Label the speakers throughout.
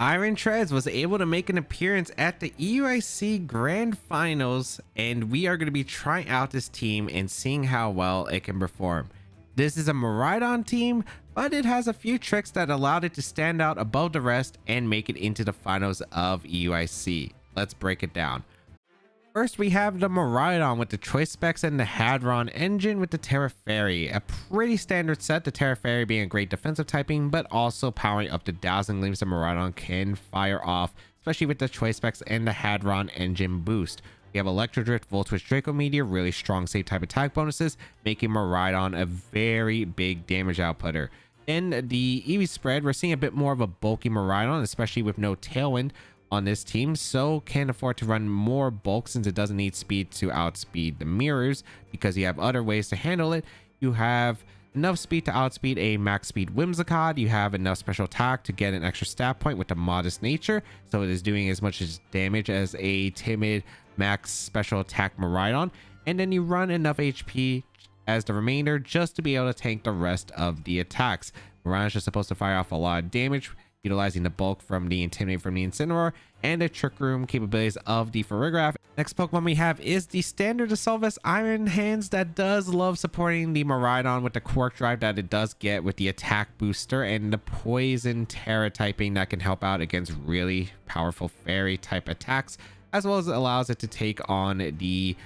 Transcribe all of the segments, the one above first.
Speaker 1: Iron Treads was able to make an appearance at the EUIC Grand Finals, and we are going to be trying out this team and seeing how well it can perform. This is a Miraidon team, but it has a few tricks that allowed it to stand out above the rest and make it into the finals of EUIC. Let's break it down. First, we have the Miraidon with the choice specs and the Hadron engine with the Terra Fairy. A pretty standard set, the Terra Fairy being a great defensive typing, but also powering up the Dazzling Gleams that Miraidon can fire off, especially with the choice specs and the Hadron engine boost. We have Electro Drift, Volt Switch, Draco Meteor, really strong save type attack bonuses, making Miraidon a very big damage outputter. In the EV spread, we're seeing a bit more of a bulky Miraidon, especially with no Tailwind on this team, so can afford to run more bulk since it doesn't need speed to outspeed the mirrors because you have other ways to handle it. You have enough speed to outspeed a max speed Whimsicott. You have enough special attack to get an extra stat point with the modest nature, so it is doing as much damage as a timid max special attack Miraidon, and then you run enough HP as the remainder just to be able to tank the rest of the attacks. Miraidon is just supposed to fire off a lot of damage, utilizing the bulk from the Intimidate from the Incineroar and the Trick Room capabilities of the Farigaraf. Next Pokemon we have is the standard Assault Vest Iron Hands that does love supporting the Miraidon with the Quark Drive that it does get with the attack booster and the Poison Terra typing that can help out against really powerful Fairy type attacks, as well as it allows it to take on the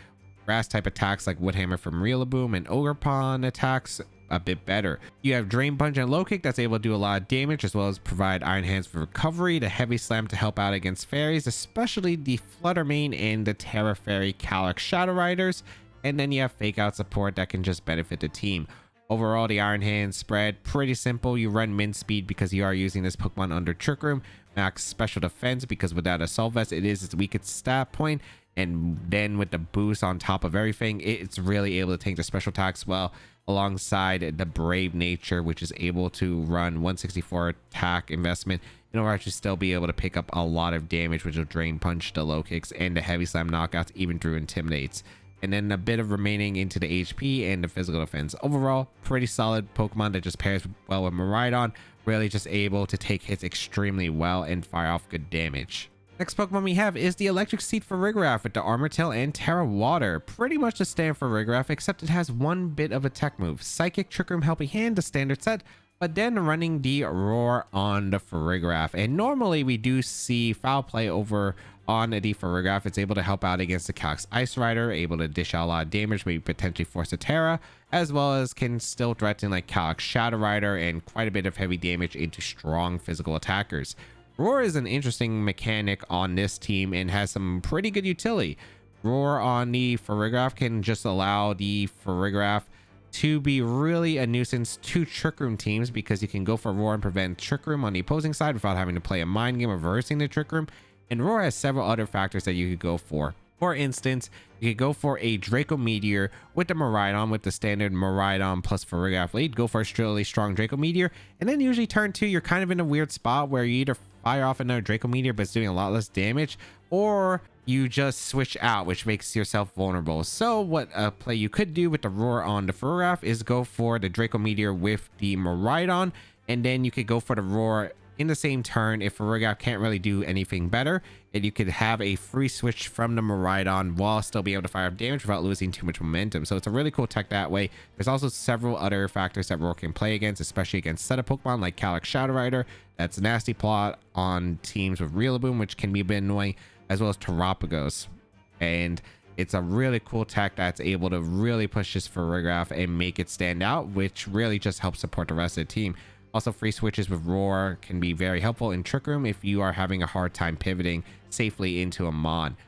Speaker 1: grass type attacks like Woodhammer from Rillaboom and Ogerpon attacks a bit better. You have Drain Punch and Low Kick that's able to do a lot of damage, as well as provide Iron Hands for recovery, the Heavy Slam to help out against fairies, especially the Flutter Mane and the Terra Fairy Calyx Shadow Riders, and then you have Fake Out support that can just benefit the team. Overall, the Iron Hands spread pretty simple. You run min speed because you are using this Pokemon under Trick Room, max special defense because without Assault Vest it is its weakest stat point, and then with the boost on top of everything, it's really able to tank the special attacks well, alongside the Brave Nature, which is able to run 164 attack investment in order to still be able to pick up a lot of damage, which will Drain Punch, the Low Kicks, and the Heavy Slam knockouts, even through Intimidates. And then a bit of remaining into the HP and the physical defense. Overall, pretty solid Pokemon that just pairs well with Miraidon, really just able to take hits extremely well and fire off good damage. Next Pokemon we have is the Electric Seed Farigaraf with the Armor Tail and Terra Water. Pretty much the standard Farigaraf, except it has one bit of a tech move. Psychic, Trick Room, Helping Hand, the standard set, but then running the Roar on the Farigaraf. And normally we do see foul play over on the Farigaraf. It's able to help out against the Calyx Ice Rider, able to dish out a lot of damage, maybe potentially force a Terra, as well as can still threaten like Calyx Shadow Rider and quite a bit of heavy damage into strong physical attackers. Roar is an interesting mechanic on this team and has some pretty good utility. Roar on the Farigaraf can just allow the Farigaraf to be really a nuisance to Trick Room teams because you can go for Roar and prevent Trick Room on the opposing side without having to play a mind game reversing the Trick Room. And Roar has several other factors that you could go for. For instance, you could go for a Draco Meteor with the Miraidon with the standard Miraidon plus Farigaraf lead. Go for a really strong Draco Meteor, and then usually turn 2 you're kind of in a weird spot where you either fire off another Draco Meteor but it's doing a lot less damage, or you just switch out, which makes yourself vulnerable. So what a play you could do with the Roar on the Farigaraf is go for the Draco Meteor with the Miraidon, and then you could go for the Roar in the same turn if Farigaraf can't really do anything better, and you could have a free switch from the Miraidon while still be able to fire up damage without losing too much momentum. So it's a really cool tech that way. There's also several other factors that Roar can play against, especially against set of Pokemon like Calyx Shadow Rider. That's a nasty plot on teams with Rillaboom, which can be a bit annoying, as well as Terapagos. And it's a really cool tech that's able to really push this Farigaraf and make it stand out, which really just helps support the rest of the team. Also, free switches with Roar can be very helpful in Trick Room if you are having a hard time pivoting safely into a Mon.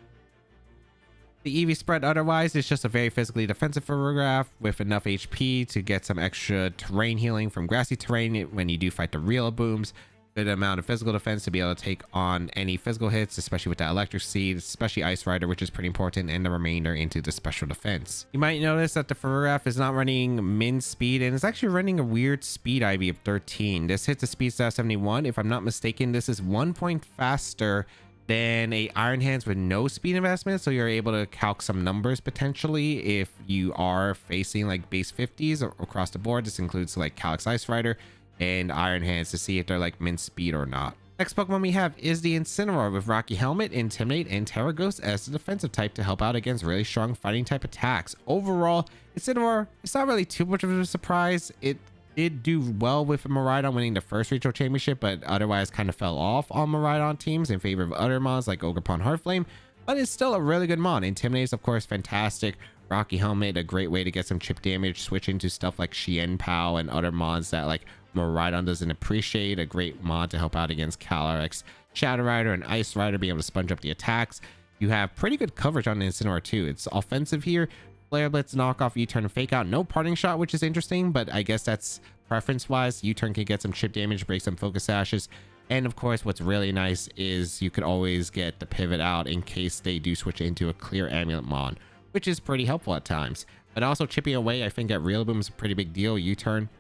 Speaker 1: The EV spread otherwise is just a very physically defensive Farigaraf with enough HP to get some extra terrain healing from grassy terrain when you do fight the Rillabooms. Good amount of physical defense to be able to take on any physical hits, especially with that Electric Seed, especially Ice Rider, which is pretty important, and the remainder into the special defense. You might notice that the Farigaraf is not running min speed, and it's actually running a weird speed IV of 13. This hits a speed stat 71. If I'm not mistaken, this is 1 point faster than a Iron Hands with no speed investment, so you're able to calc some numbers potentially if you are facing like base 50s across the board. This includes like Calyx Ice Rider and Iron Hands to see if they're like min speed or not. Next Pokemon we have is the Incineroar with Rocky Helmet, Intimidate, and Terra Ghost as the defensive type to help out against really strong fighting type attacks. Overall, Incineroar, it's not really too much of a surprise. It did do well with Miraidon winning the first regional championship, but otherwise kind of fell off on Miraidon teams in favor of other mods like Ogerpon Heartflame. But it's still a really good mod. Intimidate is of course fantastic. Rocky Helmet, a great way to get some chip damage, switch into stuff like Xian Pao and other mods that like Miraidon doesn't appreciate. A great mod to help out against Calyrex, Shadow Rider, and Ice Rider, being able to sponge up the attacks. You have pretty good coverage on the Incineroar too. It's offensive here. Flare Blitz, knockoff, U-turn, and fake out. No parting shot, which is interesting, but I guess that's preference wise. U-turn can get some chip damage, break some focus sashes. And of course, what's really nice is you could always get the pivot out in case they do switch into a clear amulet mod, which is pretty helpful at times. But also chipping away, I think at Rillaboom is a pretty big deal. U-turn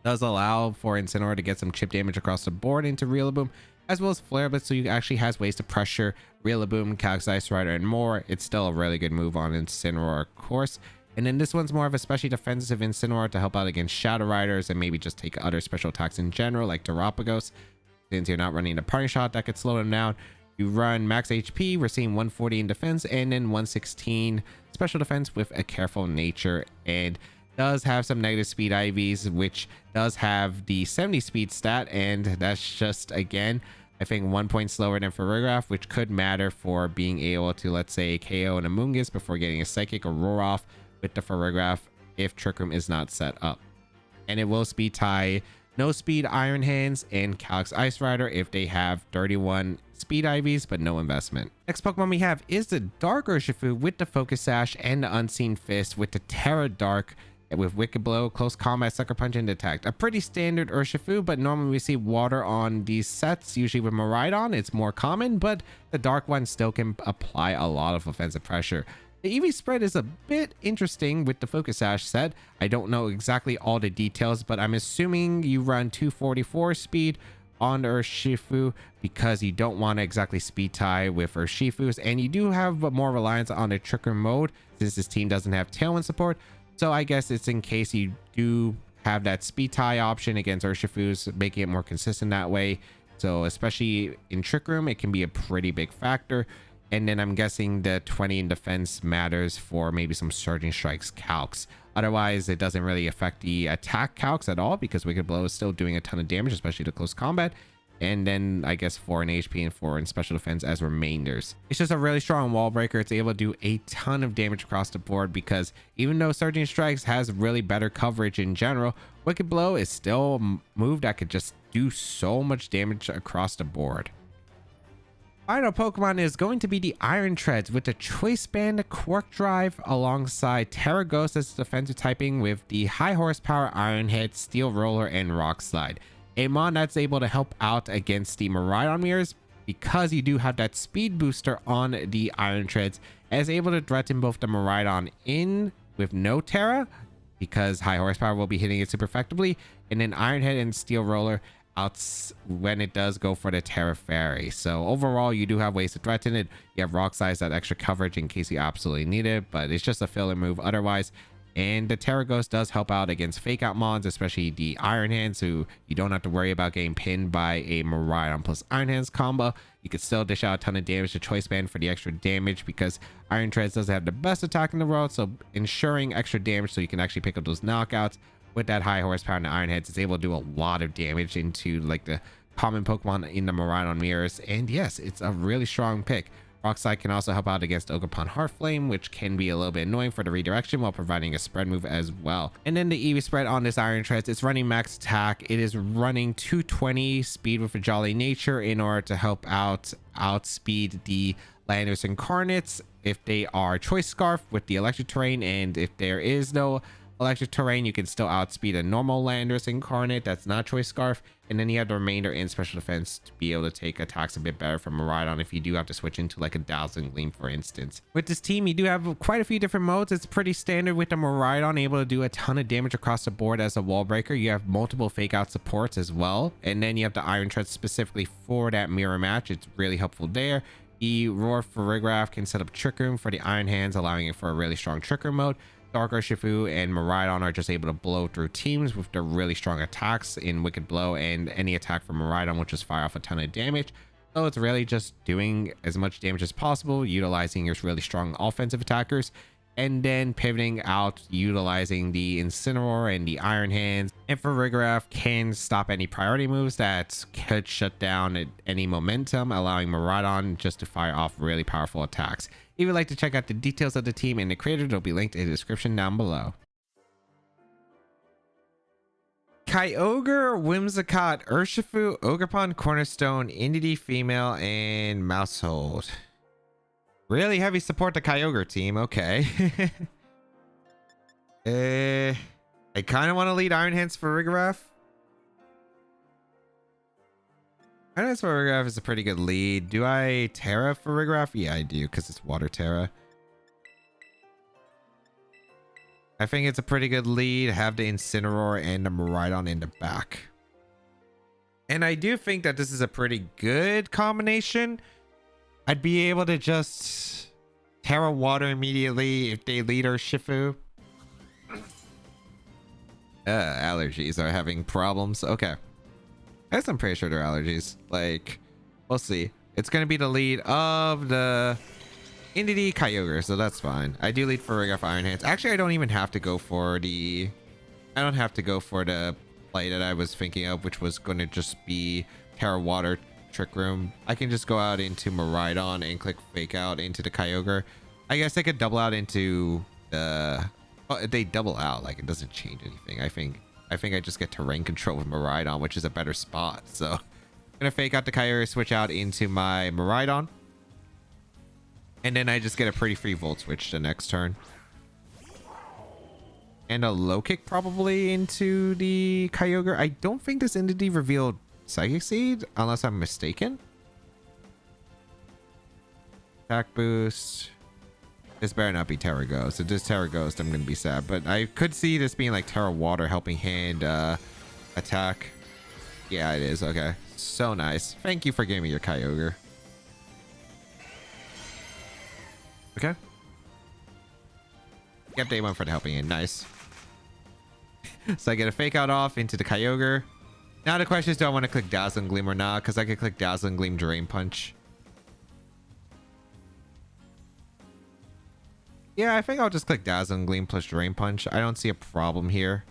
Speaker 1: does allow for Incineroar to get some chip damage across the board into Rillaboom, as well as Flare Blitz, so you actually has ways to pressure Rillaboom, Calyrex, Ice Rider, and more. It's still a really good move on Incineroar, of course. And then this one's more of a specially defensive Incineroar to help out against Shadow Riders and maybe just take other special attacks in general, like Terapagos. Since you're not running a parting shot, that could slow them down. You run max HP, we're seeing 140 in defense and then 116 special defense with a careful nature, and does have some negative speed IVs, which does have the 70 speed stat, and that's just, again, I think 1 point slower than Farigaraf, which could matter for being able to, let's say, KO an Amoonguss before getting a Psychic or Roar off with the Farigaraf if Trick Room is not set up. And it will speed tie no speed Iron Hands and Calyrex Ice Rider if they have 31 speed IVs but no investment. Next Pokemon we have is the Dark Urshifu with the Focus Sash and the Unseen Fist with the Terra Dark with Wicked Blow, Close Combat, Sucker Punch, and Detect. A pretty standard Urshifu, but normally we see water on these sets. Usually with Miraidon, it's more common, but the Dark one still can apply a lot of offensive pressure. The EV spread is a bit interesting with the Focus Sash set. I don't know exactly all the details, but I'm assuming you run 244 speed on Urshifu because you don't want to exactly speed tie with Urshifus, and you do have more reliance on the Trick Room mode since this team doesn't have Tailwind support. So I guess it's in case you do have that speed tie option against Urshifus, making it more consistent that way. So especially in Trick Room, it can be a pretty big factor. And then I'm guessing the 20 in defense matters for maybe some Surging Strikes calcs. Otherwise, it doesn't really affect the attack calcs at all because Wicked Blow is still doing a ton of damage, especially to close combat. And then I guess 4 in HP and 4 in special defense as remainders. It's just a really strong wall breaker. It's able to do a ton of damage across the board because even though Surging Strikes has really better coverage in general, Wicked Blow is still a move that could just do so much damage across the board. Final Pokemon is going to be the Iron Treads with the Choice Band, Quark Drive, alongside Terra Ghost as defensive typing with the high horsepower Iron Head, Steel Roller, and Rock Slide. A mod that's able to help out against the Miraidon mirrors because you do have that speed booster on the Iron Treads, and is able to threaten both the Miraidon in with no Terra because high horsepower will be hitting it super effectively, and then Iron Head and Steel Roller outs when it does go for the Terra Fairy. So overall, you do have ways to threaten it. You have Rock Size, that extra coverage in case you absolutely need it, but it's just a filler move otherwise. And the Terra Ghost does help out against fake out mods, especially the Iron Hands, who you don't have to worry about getting pinned by a Miraidon plus Iron Hands combo. You can still dish out a ton of damage to Choice Band for the extra damage because Iron Treads doesn't have the best attack in the world, so ensuring extra damage so you can actually pick up those knockouts. With that high horsepower and the Iron Heads, it's able to do a lot of damage into like the common Pokemon in the Miraidon mirrors. And yes, it's a really strong pick. Rockslide can also help out against Ogerpon Heartflame, which can be a little bit annoying for the redirection while providing a spread move as well. And then the EV spread on this Iron Treads, it's running max attack. It is running 220 speed with a Jolly Nature in order to help outspeed the Landorus Incarnates if they are Choice Scarf with the electric terrain, and if there is no electric terrain, you can still outspeed a normal Landorus Incarnate that's not Choice Scarf. And then you have the remainder in special defense to be able to take attacks a bit better from Miraidon if you do have to switch into like a Dazzling Gleam, for instance. With this team, you do have quite a few different modes. It's pretty standard with the Miraidon, able to do a ton of damage across the board as a wall breaker. You have multiple fake out supports as well. And then you have the Iron Tread specifically for that mirror match. It's really helpful there. The Roar Farigaraf can set up Trick Room for the Iron Hands, allowing it for a really strong Trick Room mode. Dark Urshifu and Miraidon are just able to blow through teams with their really strong attacks in Wicked Blow, and any attack from Miraidon will just fire off a ton of damage. So it's really just doing as much damage as possible, utilizing your really strong offensive attackers, and then pivoting out, utilizing the Incineroar and the Iron Hands. And Farigaraf can stop any priority moves that could shut down any momentum, allowing Miraidon just to fire off really powerful attacks. If you'd like to check out the details of the team and the creator, they'll be linked in the description down below. Kyogre, Whimsicott, Urshifu, Ogerpon, Cornerstone, Indeedee Female, and Mousehold. Really heavy support to Kyogre team. Okay. I kind of want to lead Iron Hands for Farigaraf. Iron Hands for Farigaraf is a pretty good lead. Do I Terra for Farigaraf? Yeah, I do, because it's Water Terra. I think it's a pretty good lead. Have the Incineroar and the Miraidon in the back. And I do think that this is a pretty good combination. I'd be able to just Terra Water immediately if they lead Urshifu. Allergies are having problems. Okay. I guess I'm pretty sure they're allergies. Like, we'll see. It's going to be the lead of the Indeedee Kyogre, so that's fine. I do lead Farigaraf Iron Hands. Actually, I don't even have to go for the... I don't have to go for the play that I was thinking of, which was going to just be Terra Water Trick Room. I can just go out into Miraidon and click Fake Out into the Kyogre. I guess I could double out into the... Oh, they double out. Like, it doesn't change anything. I think I just get terrain control with Miraidon, which is a better spot. So, I'm going to Fake Out the Kyogre, switch out into my Miraidon. And then I just get a pretty free Volt Switch the next turn. And a Low Kick probably into the Kyogre. I don't think this Indeedee revealed Psychic Seed, unless I'm mistaken. Attack Boost. This better not be Terra Ghost. If this Terra Ghost, I'm going to be sad. But I could see this being like Terra Water Helping Hand attack. Yeah, it is. Okay. So nice. Thank you for giving me your Kyogre. Okay. Yep, day one for the Helping Hand. Nice. So I get a Fake Out off into the Kyogre. Now the question is, do I want to click Dazzling Gleam or not? Because I could click Dazzling Gleam, Drain Punch. Yeah, I think I'll just click Dazzling Gleam plus Drain Punch. I don't see a problem here.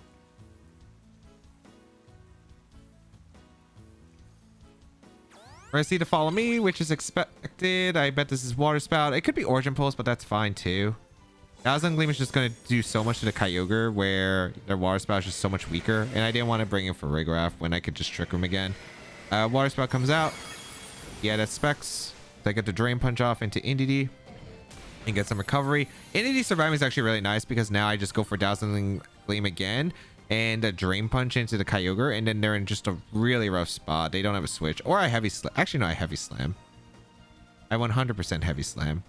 Speaker 1: We're gonna see to Follow Me, which is expected. I bet this is Water Spout. It could be Origin Pulse, but that's fine too. Dazzling Gleam is just gonna do so much to the Kyogre where their Water Spout is just so much weaker. And I didn't want to bring in Farigaraf when I could just Trick Room again. Water Spout comes out. Yeah, that's Specs. So I get the Drain Punch off into Indeedee and get some recovery. Indeedee surviving is actually really nice because now I just go for Dazzling Gleam again and a Drain Punch into the Kyogre, and then they're in just a really rough spot. They don't have a switch, or I Heavy Slam. Actually, no, I Heavy Slam. I 100% Heavy Slam.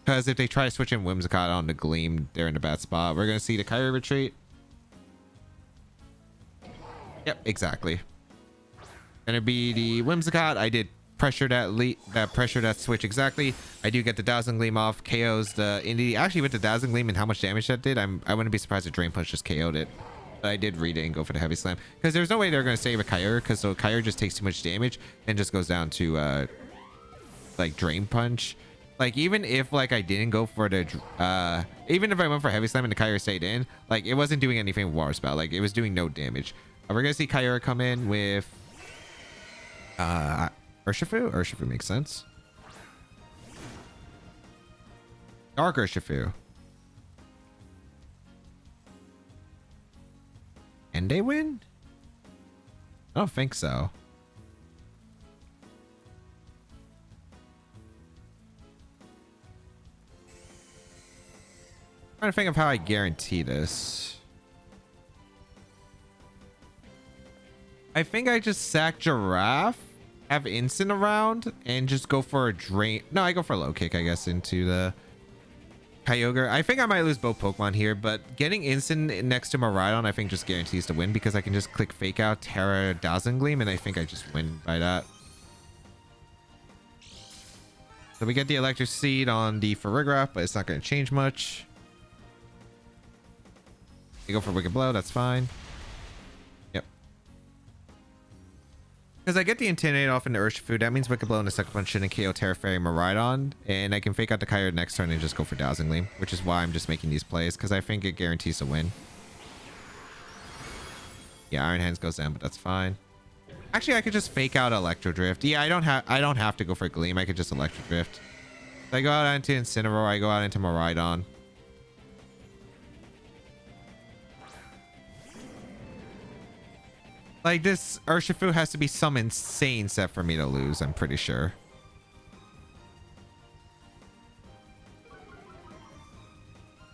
Speaker 1: Because if they try to switch in Whimsicott on the Gleam, they're in a bad spot. We're going to see the Kyogre retreat. Yep, exactly. Gonna be the Whimsicott. I did pressure that switch exactly. I do get the Dazzling Gleam off, KOs the Indeedee. Actually, with the Dazzling Gleam and how much damage that did, I wouldn't be surprised if Drain Punch just KO'd it. But I did read it and go for the Heavy Slam because there's no way they're going to save a Kyogre, because the Kyogre just takes too much damage and just goes down to like Drain Punch. Like, even if like I didn't go for the even if I went for Heavy Slam and the Kyogre stayed in, like, it wasn't doing anything with Water Spout. Like, it was doing no damage. We're gonna see Kyogre come in with Urshifu. Urshifu makes sense. Dark Urshifu. And they win? I don't think so. Trying to think of how I guarantee this. I think I just sack Giraffe, have Instant around, and just go for a drain. No, I go for a Low Kick, I guess, into the Kyogre. I think I might lose both Pokemon here, but getting Instant next to Miraidon, I think, just guarantees to win, because I can just click Fake Out, Terra, Dazzling Gleam, and I think I just win by that. So we get the Electric Seed on the Farigaraf, but it's not going to change much. They go for Wicked Blow. That's fine. Yep. Because I get the Intimidate off into Urshifu. That means Wicked Blow and a Sucker Punch shouldn't KO Terra Fairy Miraidon. And I can fake out the Kyogre next turn and just go for Dazzling Gleam. Which is why I'm just making these plays. Because I think it guarantees a win. Yeah, Iron Hands goes down, but that's fine. Actually, I could just fake out Electro Drift. Yeah, I don't have to go for Gleam. I could just Electro Drift. So I go out into Incineroar. I go out into Miraidon. Like, this Urshifu has to be some insane set for me to lose, I'm pretty sure.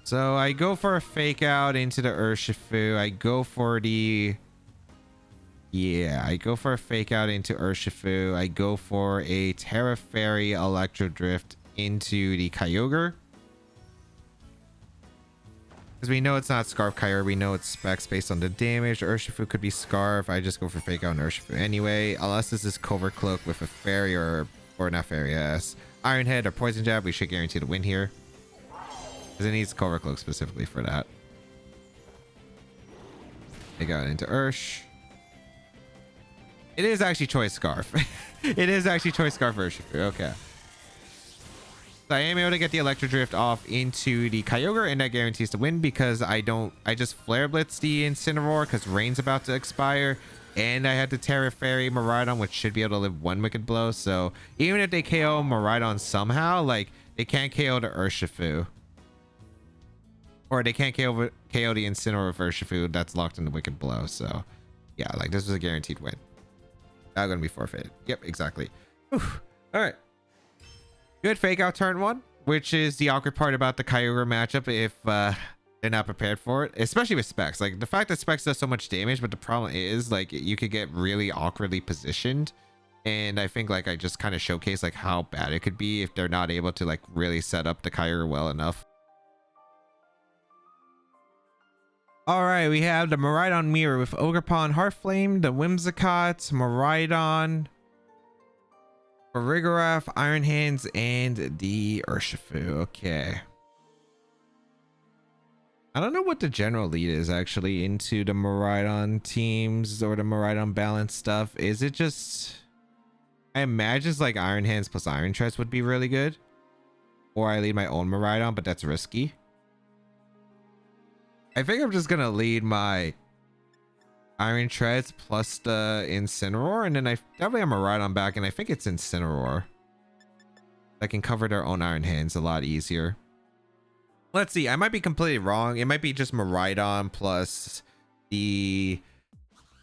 Speaker 1: So I go for a fake out into the Urshifu. I go for the... Yeah, I go for a fake out into Urshifu. I go for a Terra Fairy Electro Drift into the Kyogre. Because we know it's not Scarf Kyogre. We know it's specs based on the damage. Urshifu could be Scarf. I just go for fake out on Urshifu anyway. Unless this is Covert Cloak with a Fairy or not Fairy, yes. Iron Head or Poison Jab. We should guarantee the win here. Because it needs Covert Cloak specifically for that. Fake out into Ursh. It is actually Choice Scarf. It is actually Choice Scarf Urshifu. Okay. So I am able to get the Electro Drift off into the Kyogre, and that guarantees the win because I just Flare Blitz the Incineroar because Rain's about to expire, and I had the Terra Fairy Miraidon, which should be able to live one Wicked Blow. So even if they KO Miraidon somehow, like, they can't KO the Urshifu. Or they can't KO the Incineroar of Urshifu that's locked in the Wicked Blow. So yeah, like, this was a guaranteed win. Not gonna be forfeited. Yep, exactly. All right. Good fake out turn one, which is the awkward part about the Kyogre matchup if they're not prepared for it, especially with Specs. Like, the fact that Specs does so much damage, but the problem is, like, you could get really awkwardly positioned. And I think, like, I just kind of showcase, like, how bad it could be if they're not able to, like, really set up the Kyogre well enough. All right, we have the Miraidon Mirror with Ogerpon, Heartflame, the Whimsicott, Miraidon, Farigaraf, Iron Hands, and the Urshifu. Okay. I don't know what the general lead is actually into the Miraidon teams or the Miraidon balance stuff. Is it just... I imagine it's like Iron Hands plus Iron Treads would be really good. Or I lead my own Miraidon, but that's risky. I think I'm just gonna lead my Iron Treads plus the Incineroar, and then I definitely have a Miraidon back, and I think it's Incineroar. I can cover their own Iron Hands a lot easier. Let's see, I might be completely wrong. It might be just Miraidon plus the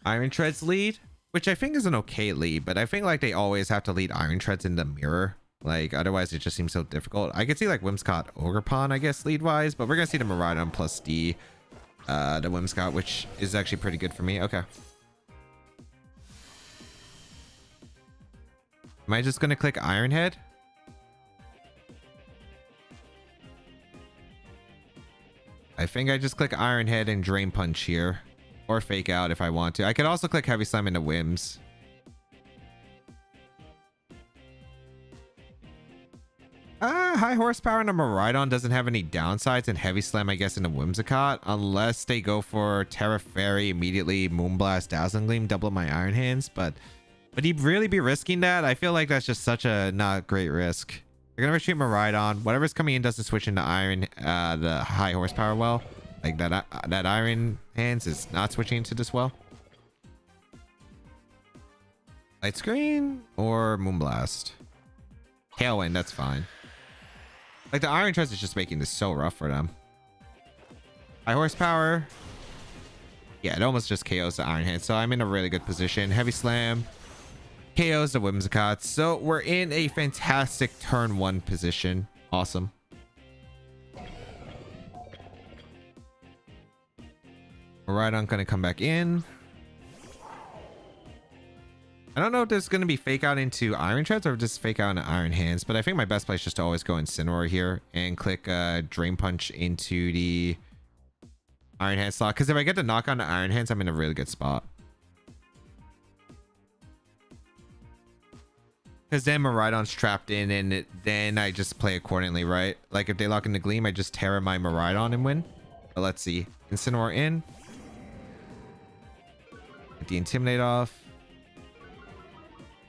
Speaker 1: Iron Treads lead, which I think is an okay lead, but I think like they always have to lead Iron Treads in the mirror. Like, otherwise it just seems so difficult. I could see like Whimsicott, Ogerpon, I guess, lead wise, but we're gonna see the Miraidon plus the Whimsicott, which is actually pretty good for me. Okay. Am I just gonna click Iron Head? I think I just click Iron Head and Drain Punch here, or fake out if I want to. I could also click Heavy Slam into Whims. High horsepower in a Miraidon doesn't have any downsides, and Heavy Slam, I guess, in a Whimsicott, unless they go for Terra Fairy immediately, Moonblast, Dazzling Gleam, double my Iron Hands. But would he really be risking that? I feel like that's just such a not great risk. They're gonna retreat Miraidon. Whatever's coming in doesn't switch into Iron, the high horsepower well. Like that Iron Hands is not switching into this well. Light Screen or Moonblast? Tailwind, that's fine. Like, the Iron Treads is just making this so rough for them. High horsepower. Yeah, it almost just KOs the Iron Hand, so I'm in a really good position. Heavy Slam KOs the Whimsicott. So we're in a fantastic turn one position. Awesome. Miraidon gonna come back in. I don't know if there's going to be fake out into Iron Treads or just fake out into Iron Hands, but I think my best play is just to always go Incineroar here and click Drain Punch into the Iron Hand slot. Because if I get to knock on the Iron Hands, I'm in a really good spot. Because then Miraidon's trapped in, and then I just play accordingly, right? Like, if they lock into Gleam, I just Terra my Miraidon and win. But let's see. Incineroar in. Get the Intimidate off.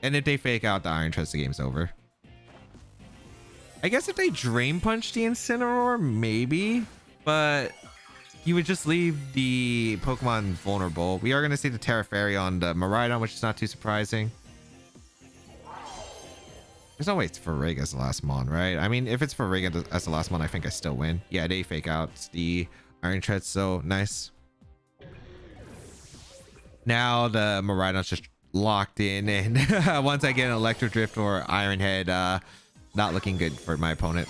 Speaker 1: And if they fake out the Iron Treads, the game's over. I guess if they Drain Punch the Incineroar, maybe. But you would just leave the Pokemon vulnerable. We are going to see the Terra Fairy on the Miraidon, which is not too surprising. There's no way it's Fariga as the last mon, right? I mean, if it's Fariga as the last mon, I think I still win. Yeah, they fake out the Iron Treads, so nice. Now the Miraidon's just locked in, and once I get an Electro Drift or Iron Head, not looking good for my opponent.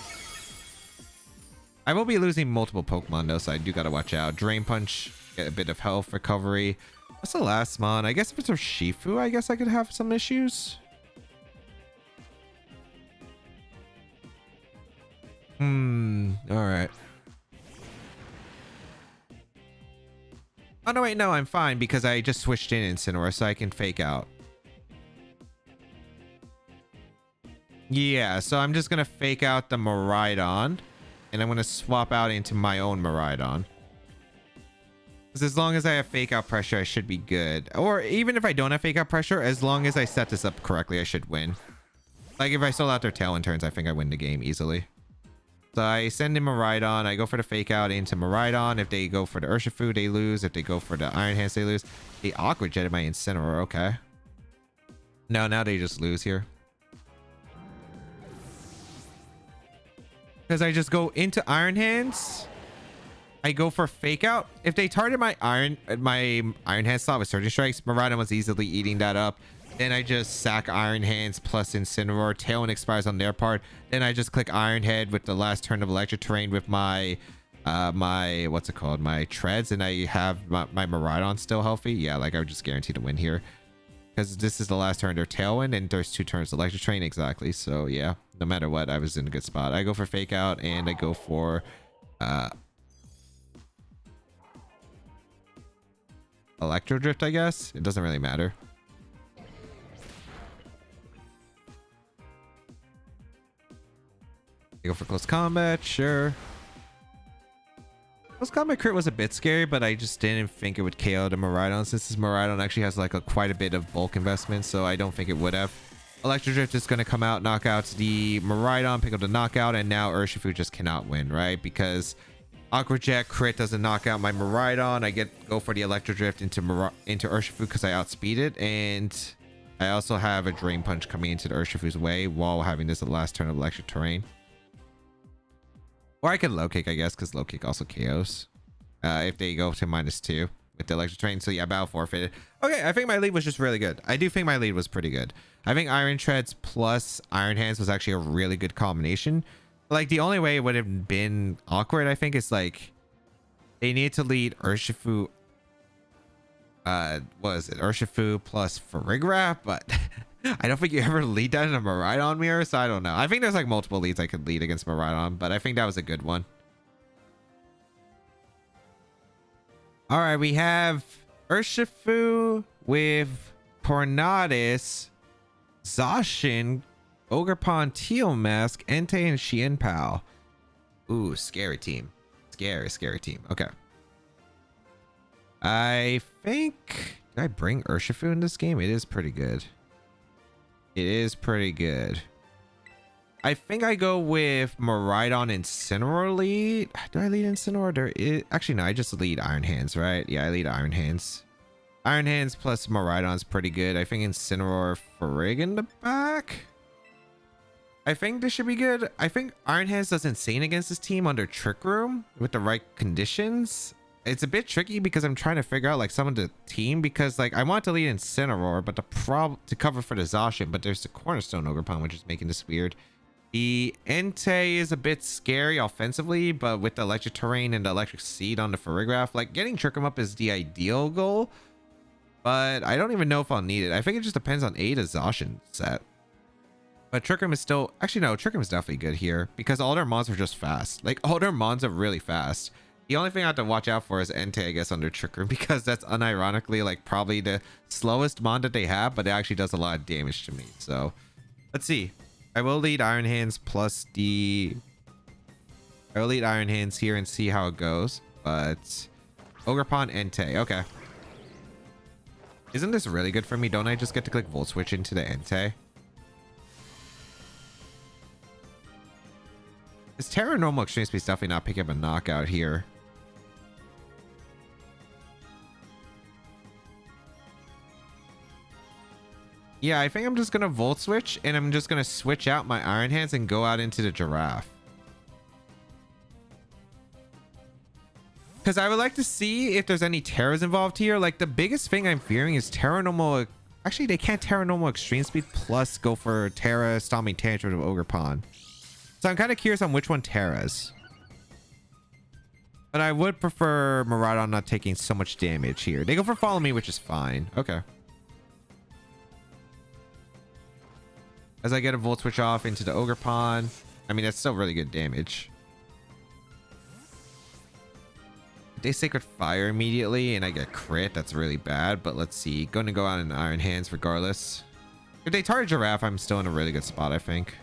Speaker 1: I will be losing multiple Pokemon though, so I do gotta watch out. Drain Punch, get a bit of health recovery. What's the last mon? I guess if it's a Shifu, I guess I could have some issues. Alright. Oh no, wait, no, I'm fine because I just switched in Incineroar, so I can fake out. Yeah, so I'm just gonna fake out the Miraidon, and I'm gonna swap out into my own Miraidon. Because as long as I have fake out pressure, I should be good. Or even if I don't have fake out pressure, as long as I set this up correctly, I should win. Like if I sold out their Tailwind turns, I think I win the game easily. So I send in Miraidon, I go for the fake out into Miraidon. If they go for the Urshifu, they lose. If they go for the Iron Hands, they lose. They Aqua Jetted my Incineroar, okay. No, now they just lose here. Because I just go into Iron Hands. I go for fake out. If they target my Iron Hand slot with Surging Strikes, Miraidon was easily eating that up. Then I just sack Iron Hands plus Incineroar. Tailwind expires on their part. Then I just click Iron Head with the last turn of Electric Terrain with my what's it called? My Treads, and I have my Miraidon still healthy. Yeah, like I would just guarantee to win here. Because this is the last turn of their Tailwind, and there's 2 turns of Electric Terrain, exactly. So yeah, no matter what, I was in a good spot. I go for fake out, and I go for Electro Drift, I guess. It doesn't really matter. Go for close combat, sure. Close combat crit was a bit scary, but I just didn't think it would KO the Miraidon, since this Miraidon actually has like quite a bit of bulk investment, so I don't think it would have. Electro Drift is going to come out, knock out the Miraidon, pick up the knockout, and now Urshifu just cannot win, right? Because Aqua Jet crit doesn't knock out my Miraidon. I go for the Electro Drift into Urshifu because I outspeed it, and I also have a Drain Punch coming into the Urshifu's way while having this the last turn of Electric Terrain. Or I could low kick, I guess, because low kick also KOs. If they go to -2 with the Electric Terrain. So yeah, battle forfeited. Okay, I think my lead was just really good. I do think my lead was pretty good. I think Iron Treads plus Iron Hands was actually a really good combination. Like the only way it would have been awkward, I think, is like they need to lead Urshifu. What is it? Urshifu plus Farigaraf, but I don't think you ever lead that in a Miraidon mirror, so I don't know. I think there's like multiple leads I could lead against Miraidon, but I think that was a good one. All right, we have Urshifu with Tornadus, Zacian, Ogerpon, Teal Mask, Entei, and Xianpao. Ooh, scary team. Scary team. Okay. I think... Did I bring Urshifu in this game? It is pretty good. It is pretty good. I think I go with Miraidon Incineroar lead. Do I lead Incineroar? Actually, no, I just lead Iron Hands, right? Yeah, I lead Iron Hands. Iron Hands plus Miraidon's pretty good. I think Incineroar Frig in the back. I think this should be good. I think Iron Hands does insane against this team under Trick Room with the right conditions. It's a bit tricky because I'm trying to figure out like some of the team, because like I want to lead Incineroar, but the problem to cover for the Zacian, but there's the Cornerstone Ogerpon, which is making this weird. The Entei is a bit scary offensively, but with the Electric Terrain and the Electric Seed on the Farigaraf, like getting Trick 'em Up is the ideal goal, but I don't even know if I'll need it. I think it just depends on the Zacian set. But Trick 'em is still... Actually, no, Trick 'em is definitely good here because all their mons are just fast. Like, all their mons are really fast. The only thing I have to watch out for is Entei, I guess, under Trick Room, because that's unironically, like, probably the slowest mon that they have, but it actually does a lot of damage to me. So, let's see. I will lead Iron Hands plus the... I will lead Iron Hands here and see how it goes, but Ogerpon, Entei. Okay. Isn't this really good for me? Don't I just get to click Volt Switch into the Entei? This Terra Normal Extreme Speed's definitely not picking up a knockout here. Yeah, I think I'm just going to Volt Switch, and I'm just going to switch out my Iron Hands and go out into the Giraffe. Because I would like to see if there's any Terras involved here. Like, the biggest thing I'm fearing is Terra Normal... Actually, they can't Terra Normal Extreme Speed plus go for Terra Stomping Tantrum of Ogerpon. So I'm kind of curious on which one Terras. But I would prefer Miraidon not taking so much damage here. They go for Follow Me, which is fine. Okay. As I get a Volt Switch off into the Ogerpon. I mean, that's still really good damage. They Sacred Fire immediately and I get crit. That's really bad. But let's see. Going to go out in Iron Hands regardless. If they target Giraffe, I'm still in a really good spot, I think.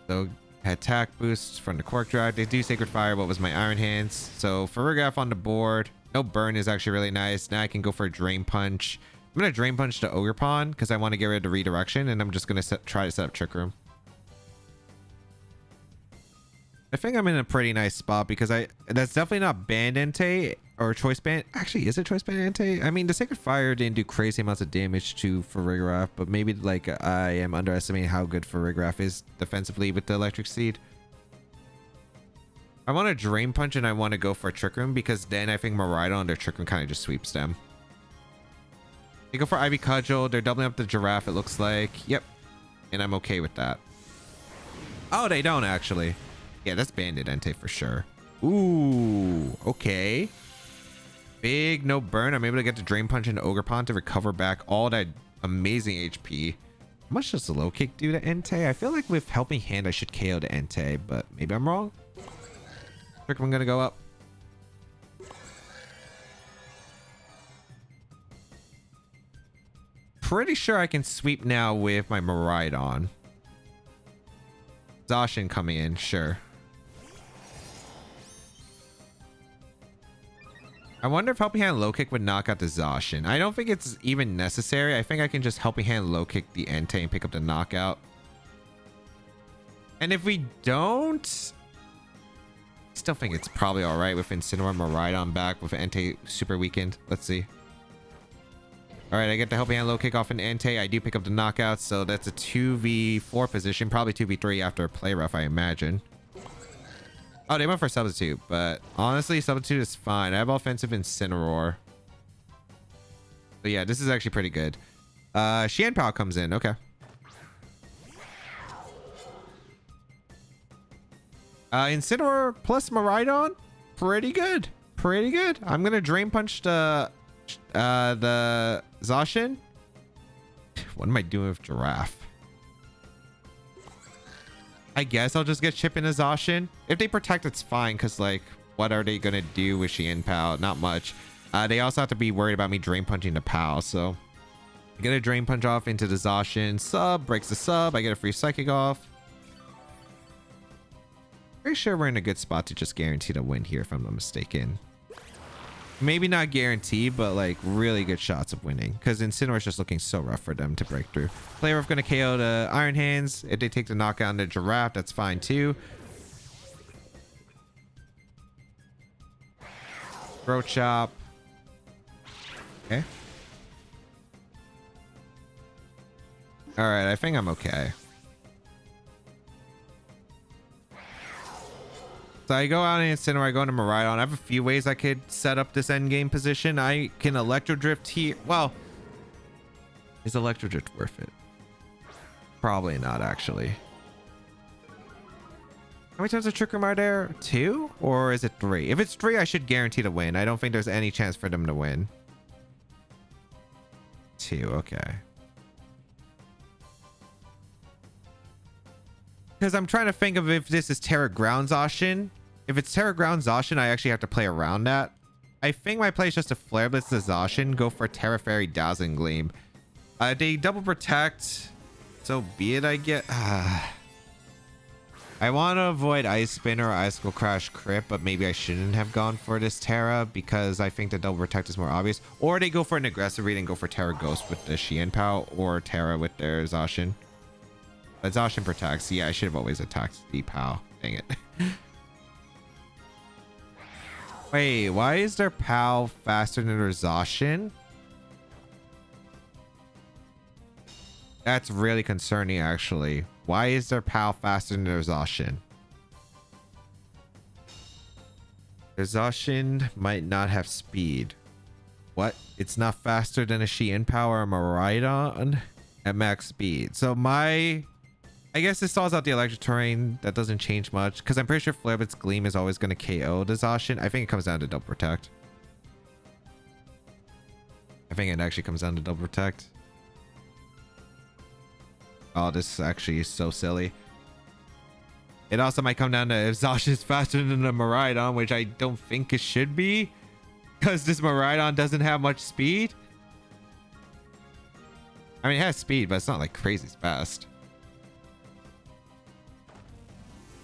Speaker 1: So attack boosts from the Quark Drive. They do Sacred Fire. What was my Iron Hands? So Farigaraf on the board. No burn is actually really nice. Now I can go for a Drain Punch. I'm going to Drain Punch the Ogerpon because I want to get rid of the redirection, and I'm just going to try to set up Trick Room. I think I'm in a pretty nice spot because that's definitely not Band Entei or Choice Band. Actually, is it Choice Band Entei? I mean, the Sacred Fire didn't do crazy amounts of damage to Farigaraf, but maybe like I am underestimating how good Farigaraf is defensively with the Electric Seed. I want to Drain Punch and I want to go for a Trick Room because then I think Miraidon under Trick Room kind of just sweeps them. They go for Ivy Cudgel. They're doubling up the Giraffe, it looks like. Yep. And I'm okay with that. Oh, they don't actually. Yeah, that's Bandit Entei for sure. Ooh, okay. Big no burn. I'm able to get the Drain Punch into Ogerpon to recover back all that amazing HP. How much does the low kick do to Entei? I feel like with Helping Hand, I should KO the Entei, but maybe I'm wrong. Trick Room gonna go up. Pretty sure I can sweep now with my Miraidon. Zacian coming in, sure. I wonder if Helping Hand low kick would knock out the Zacian. I don't think it's even necessary. I think I can just Helping Hand low kick the Entei and pick up the knockout. And if we don't, I still think it's probably all right with Incineroar Miraidon back with Entei super weakened. Let's see. All right, I get the Helping Hand low kick off an Entei. I do pick up the knockout, so that's a 2v4 position. Probably 2v3 after Play Rough, I imagine. Oh, they went for Substitute, but honestly, Substitute is fine. I have offensive Incineroar. But yeah, this is actually pretty good. Xianpao comes in. Okay. Incineroar plus Miraidon. Pretty good. Pretty good. I'm going to Drain Punch the Zacian. What am I doing with Giraffe? I guess I'll just get Chip in a Zacian. If they protect, it's fine, because, like, what are they going to do with Xianpao? Not much. They also have to be worried about me Drain Punching the Pal, so... I get a Drain Punch off into the Zacian. Sub, breaks the sub. I get a free Psychic off. Pretty sure we're in a good spot to just guarantee the win here, if I'm not mistaken. Maybe not guarantee, but like really good shots of winning because Incineroar is just looking so rough for them to break through. Play Rough going to KO the Iron Hands. If they take the knockout on the Giraffe, that's fine too. Throw Chop. Okay. All right, I think I'm okay. So I go out in Incineroar, I go into Miraidon. I have a few ways I could set up this endgame position. I can Electro Drift here. Well, is Electro Drift worth it? Probably not, actually. How many times a Trick Room are there? 2? Or is it 3? If it's 3, I should guarantee to win. I don't think there's any chance for them to win. 2, okay. Because I'm trying to think of if this is Terra Ground Zacian. If it's Terra Ground Zacian, I actually have to play around that. I think my play is just a Flare Blitz the Zacian, go for Terra Fairy Dazzling Gleam. They double protect. So be it, I get... I want to avoid Ice Spin or Icicle Crash crit, but maybe I shouldn't have gone for this Terra because I think the double protect is more obvious. Or they go for an aggressive read and go for Terra Ghost with the Xian Pao or Terra with their Zacian. But Zacian protects. Yeah, I should have always attacked the Pao. Dang it. Wait, why is their Pao faster than their Zacian? That's really concerning, actually. Why is their Pal faster than their Zacian? Their Zacian might not have speed. What? It's not faster than a Xian Pao or a Miraidon at max speed. So I guess it stalls out the electric terrain. That doesn't change much. Because I'm pretty sure Flareblitz Gleam is always going to KO the Zacian. I think it comes down to double protect. I think it actually comes down to double protect. Oh, this is actually so silly. It also might come down to if Zacian is faster than the Miraidon, which I don't think it should be. Because this Miraidon doesn't have much speed. I mean, it has speed, but it's not like crazy fast.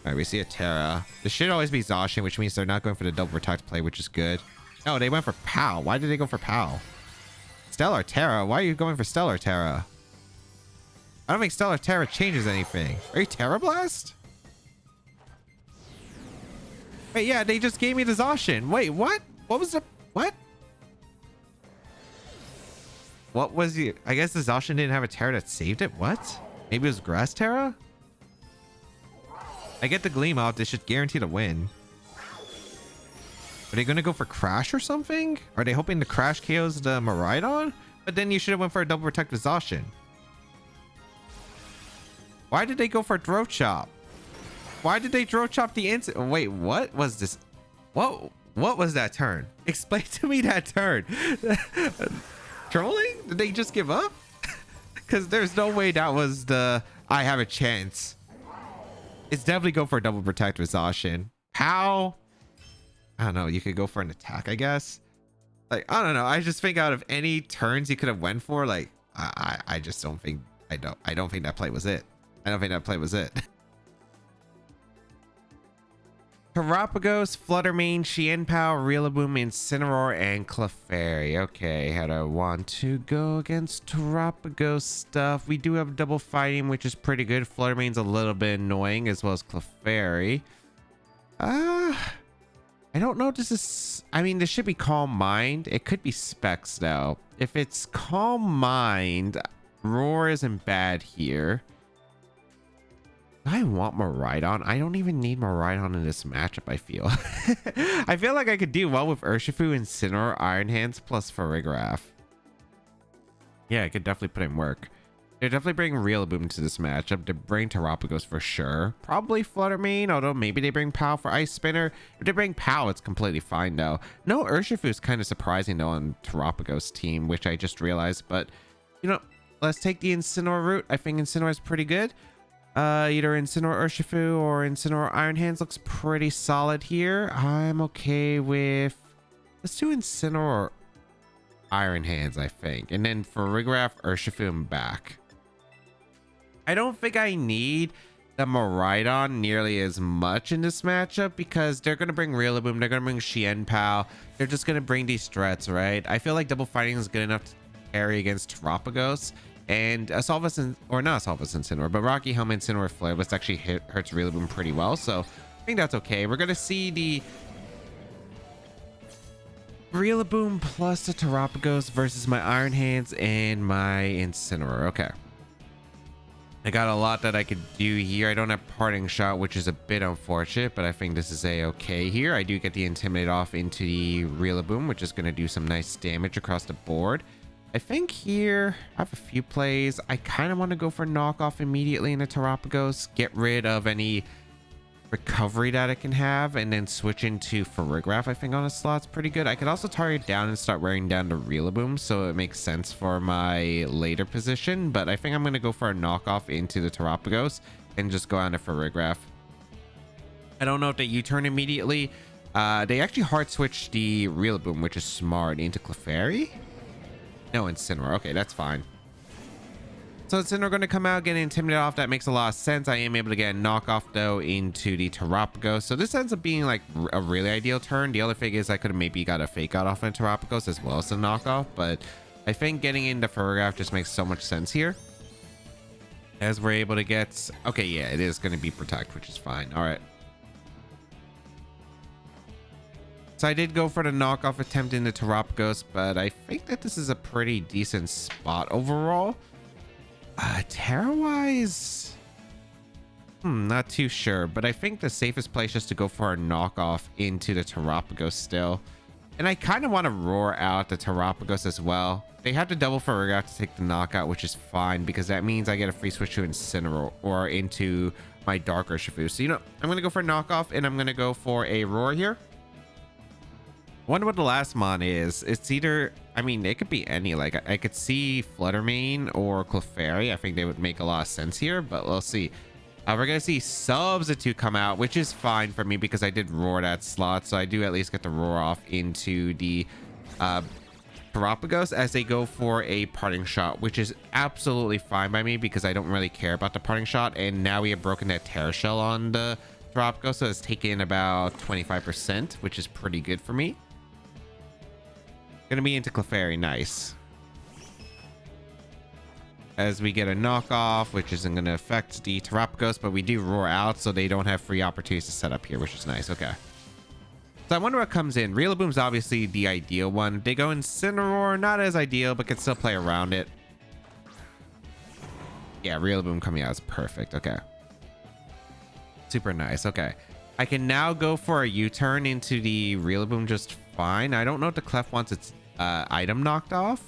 Speaker 1: Alright, we see a Terra. This should always be Zacian, which means they're not going for the double protect play, which is good. Oh, they went for Pal. Why did they go for Pal? Stellar Terra? Why are you going for Stellar Terra? I don't think Stellar Terra changes anything. Are you Terra Blast? Wait, yeah, they just gave me the Zacian. Wait, what? What was the... What? What was the... I guess the Zacian didn't have a Terra that saved it? What? Maybe it was Grass Terra? I get the Gleam out. They should guarantee the win. Are they going to go for Crash or something? Are they hoping the Crash KOs the Miraidon? But then you should have went for a double protect with Zacian. Why did they go for Throat Chop? Why did they Throat Chop the instant? Wait, what was this? What was that turn? Explain to me that turn. Trolling? Did they just give up? Because there's no way that was the I have a chance. It's definitely go for a double protect with Zacian. How? I don't know. You could go for an attack, I guess. Like, I don't know. I just think out of any turns you could have went for, like, I just don't think I don't think that play was it. I don't think that play was it. Terapagos, Fluttermane, Xianpao, Rillaboom, Incineroar, and Clefairy. Okay, how do I want to go against Terapagos stuff? We do have double fighting, which is pretty good. Fluttermane's a little bit annoying, as well as Clefairy. I don't know. This is... I mean, this should be Calm Mind. It could be Specs, though. If it's Calm Mind, Roar isn't bad here. I want Miraidon. I don't even need Miraidon in this matchup, I feel. I feel like I could do well with Urshifu, Incineroar, Iron Hands, plus Farigaraf. Yeah, I could definitely put in work. They're definitely bringing Rillaboom to this matchup. They bring Terapagos for sure. Probably Fluttermane, although maybe they bring Pal for Ice Spinner. If they bring Pal, it's completely fine, though. No Urshifu is kind of surprising, though, on Terapagos team, which I just realized. But, you know, let's take the Incineroar route. I think Incineroar is pretty good. Either Incineroar Urshifu or Incineroar Iron Hands looks pretty solid here. I'm okay with... Let's do Incineroar Iron Hands, I think. And then for Farigaraf, Urshifu, and back. I don't think I need the Miraidon nearly as much in this matchup because they're going to bring Rillaboom, they're going to bring Xianpao. They're just going to bring these threats, right? I feel like double fighting is good enough to carry against Terapagos. And Assaultvest, or not Assaultvest Incineroar, but Rocky Helmet Incineroar Flarevest actually hurts Rillaboom pretty well. So I think that's okay. We're going to see the Rillaboom plus the Terapagos versus my Iron Hands and my Incineroar. Okay. I got a lot that I could do here. I don't have Parting Shot, which is a bit unfortunate, but I think this is a-okay here. I do get the Intimidate off into the Rillaboom, which is going to do some nice damage across the board. I think here I have a few plays. I kind of want to go for knockoff immediately in the Terapagos, get rid of any recovery that it can have, and then switch into Farigaraf. I think on a slot's pretty good. I could also target down and start wearing down the Rillaboom, so it makes sense for my later position. But I think I'm going to go for a knockoff into the Terapagos and just go on to Farigaraf. I don't know if they U-turn immediately. They actually hard switch the Rillaboom, which is smart, into Clefairy. No, Incineroar. Okay, that's fine. So Incineroar going to come out, get intimidated off. That makes a lot of sense. I am able to get a knockoff though into the Terapagos. So this ends up being like a really ideal turn. The other thing is I could have maybe got a fake out off on Terapagos as well as a knockoff, but I think getting into Farigaraf just makes so much sense here. As we're able to get, okay, yeah, it is going to be protect, which is fine. All right. So I did go for the knockoff attempt in the Terapagos, but I think that this is a pretty decent spot overall. Terra-wise, not too sure, but I think the safest place is to go for a knockoff into the Terapagos still. And I kind of want to roar out the Terapagos as well. They have to double Farigaraf to take the knockout, which is fine because that means I get a free switch to Incineroar or into my Dark Urshifu. So, you know, I'm going to go for a knockoff and I'm going to go for a roar here. Wonder what the last mon is. It's either, I mean, it could be any. Like I could see Fluttermane or Clefairy. I think they would make a lot of sense here, but we'll see. We're gonna see Substitute come out, which is fine for me because I did roar that slot, so I do at least get the roar off into the Terapagos as they go for a parting shot, which is absolutely fine by me because I don't really care about the parting shot. And now we have broken that Terra Shell on the Terapagos, so it's taken about 25%, which is pretty good for me. Gonna be into Clefairy, nice. As we get a knockoff, which isn't gonna affect the Terapagos, but we do roar out, so they don't have free opportunities to set up here, which is nice. Okay. So I wonder what comes in. Rillaboom's obviously the ideal one. They go Incineroar, not as ideal, but can still play around it. Yeah, Rillaboom coming out is perfect. Okay. Super nice. Okay. I can now go for a U-turn into the Rillaboom just fine. I don't know if the Clef wants its item knocked off.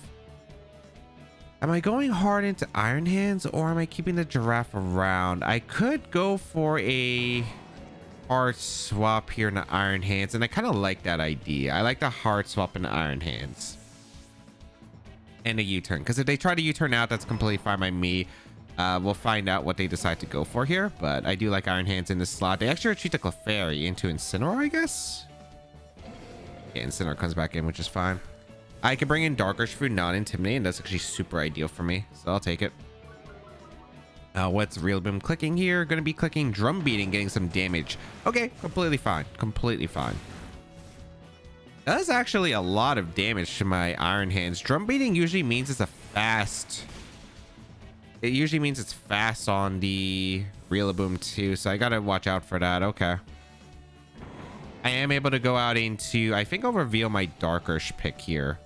Speaker 1: Am I going hard into Iron Hands or am I keeping the Giraffe around? I could go for a hard swap here in the Iron Hands, and I kind of like that idea. I like the hard swap in the Iron Hands and a U-turn, because if they try to U-turn out, that's completely fine by me. We'll find out what they decide to go for here, but I do like Iron Hands in this slot. They actually retreat the Clefairy into Incineroar, I guess. Yeah, Incineroar comes back in, which is fine. I can bring in Dark Urshifu, not Intimidate, and that's actually super ideal for me, so I'll take it. What's Rillaboom clicking here? Going to be clicking Drum Beating, getting some damage. Okay, completely fine. Completely fine. That's actually a lot of damage to my Iron Hands. Drum Beating usually means it's a fast... It usually means it's fast on the Rillaboom too, so I gotta watch out for that. Okay. I am able to go out into... I think I'll reveal my Dark Ursh pick here.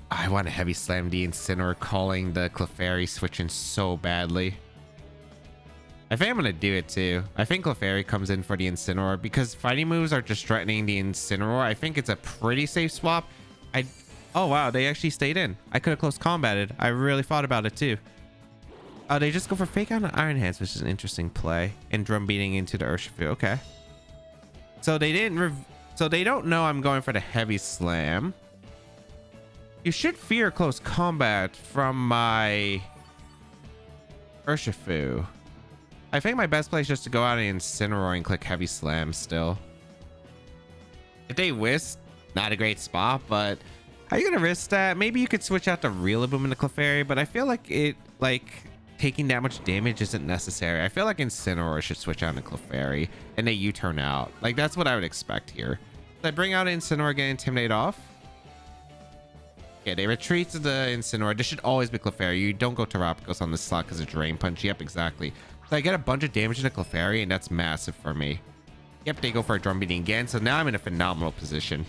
Speaker 1: I want a Heavy Slam the Incineroar, calling the Clefairy switching so badly. I think I'm going to do it too. I think Clefairy comes in for the Incineroar because fighting moves are just threatening the Incineroar. I think it's a pretty safe swap. Oh wow, they actually stayed in. I could have close combated. I really thought about it too. Oh, they just go for fake out on Iron Hands, which is an interesting play. And Drum Beating into the Urshifu. Okay. So they didn't... So they don't know I'm going for the Heavy Slam. You should fear close combat from my Urshifu. I think my best play is just to go out and Incineroar and click Heavy Slam still. If they whisk, not a great spot, but how are you gonna risk that? Maybe you could switch out the Rillaboom and the Clefairy, but I feel like taking that much damage isn't necessary. I feel like Incineroar should switch out to Clefairy and they U-turn out. Like, that's what I would expect here. So I bring out Incineroar, get Intimidate off. Yeah, they retreat to the Incineroar. This should always be Clefairy. You don't go Terapagos on this slot because of Drain Punch. Yep, exactly. So I get a bunch of damage into Clefairy, and that's massive for me. Yep, they go for a Drum Beating again. So now I'm in a phenomenal position.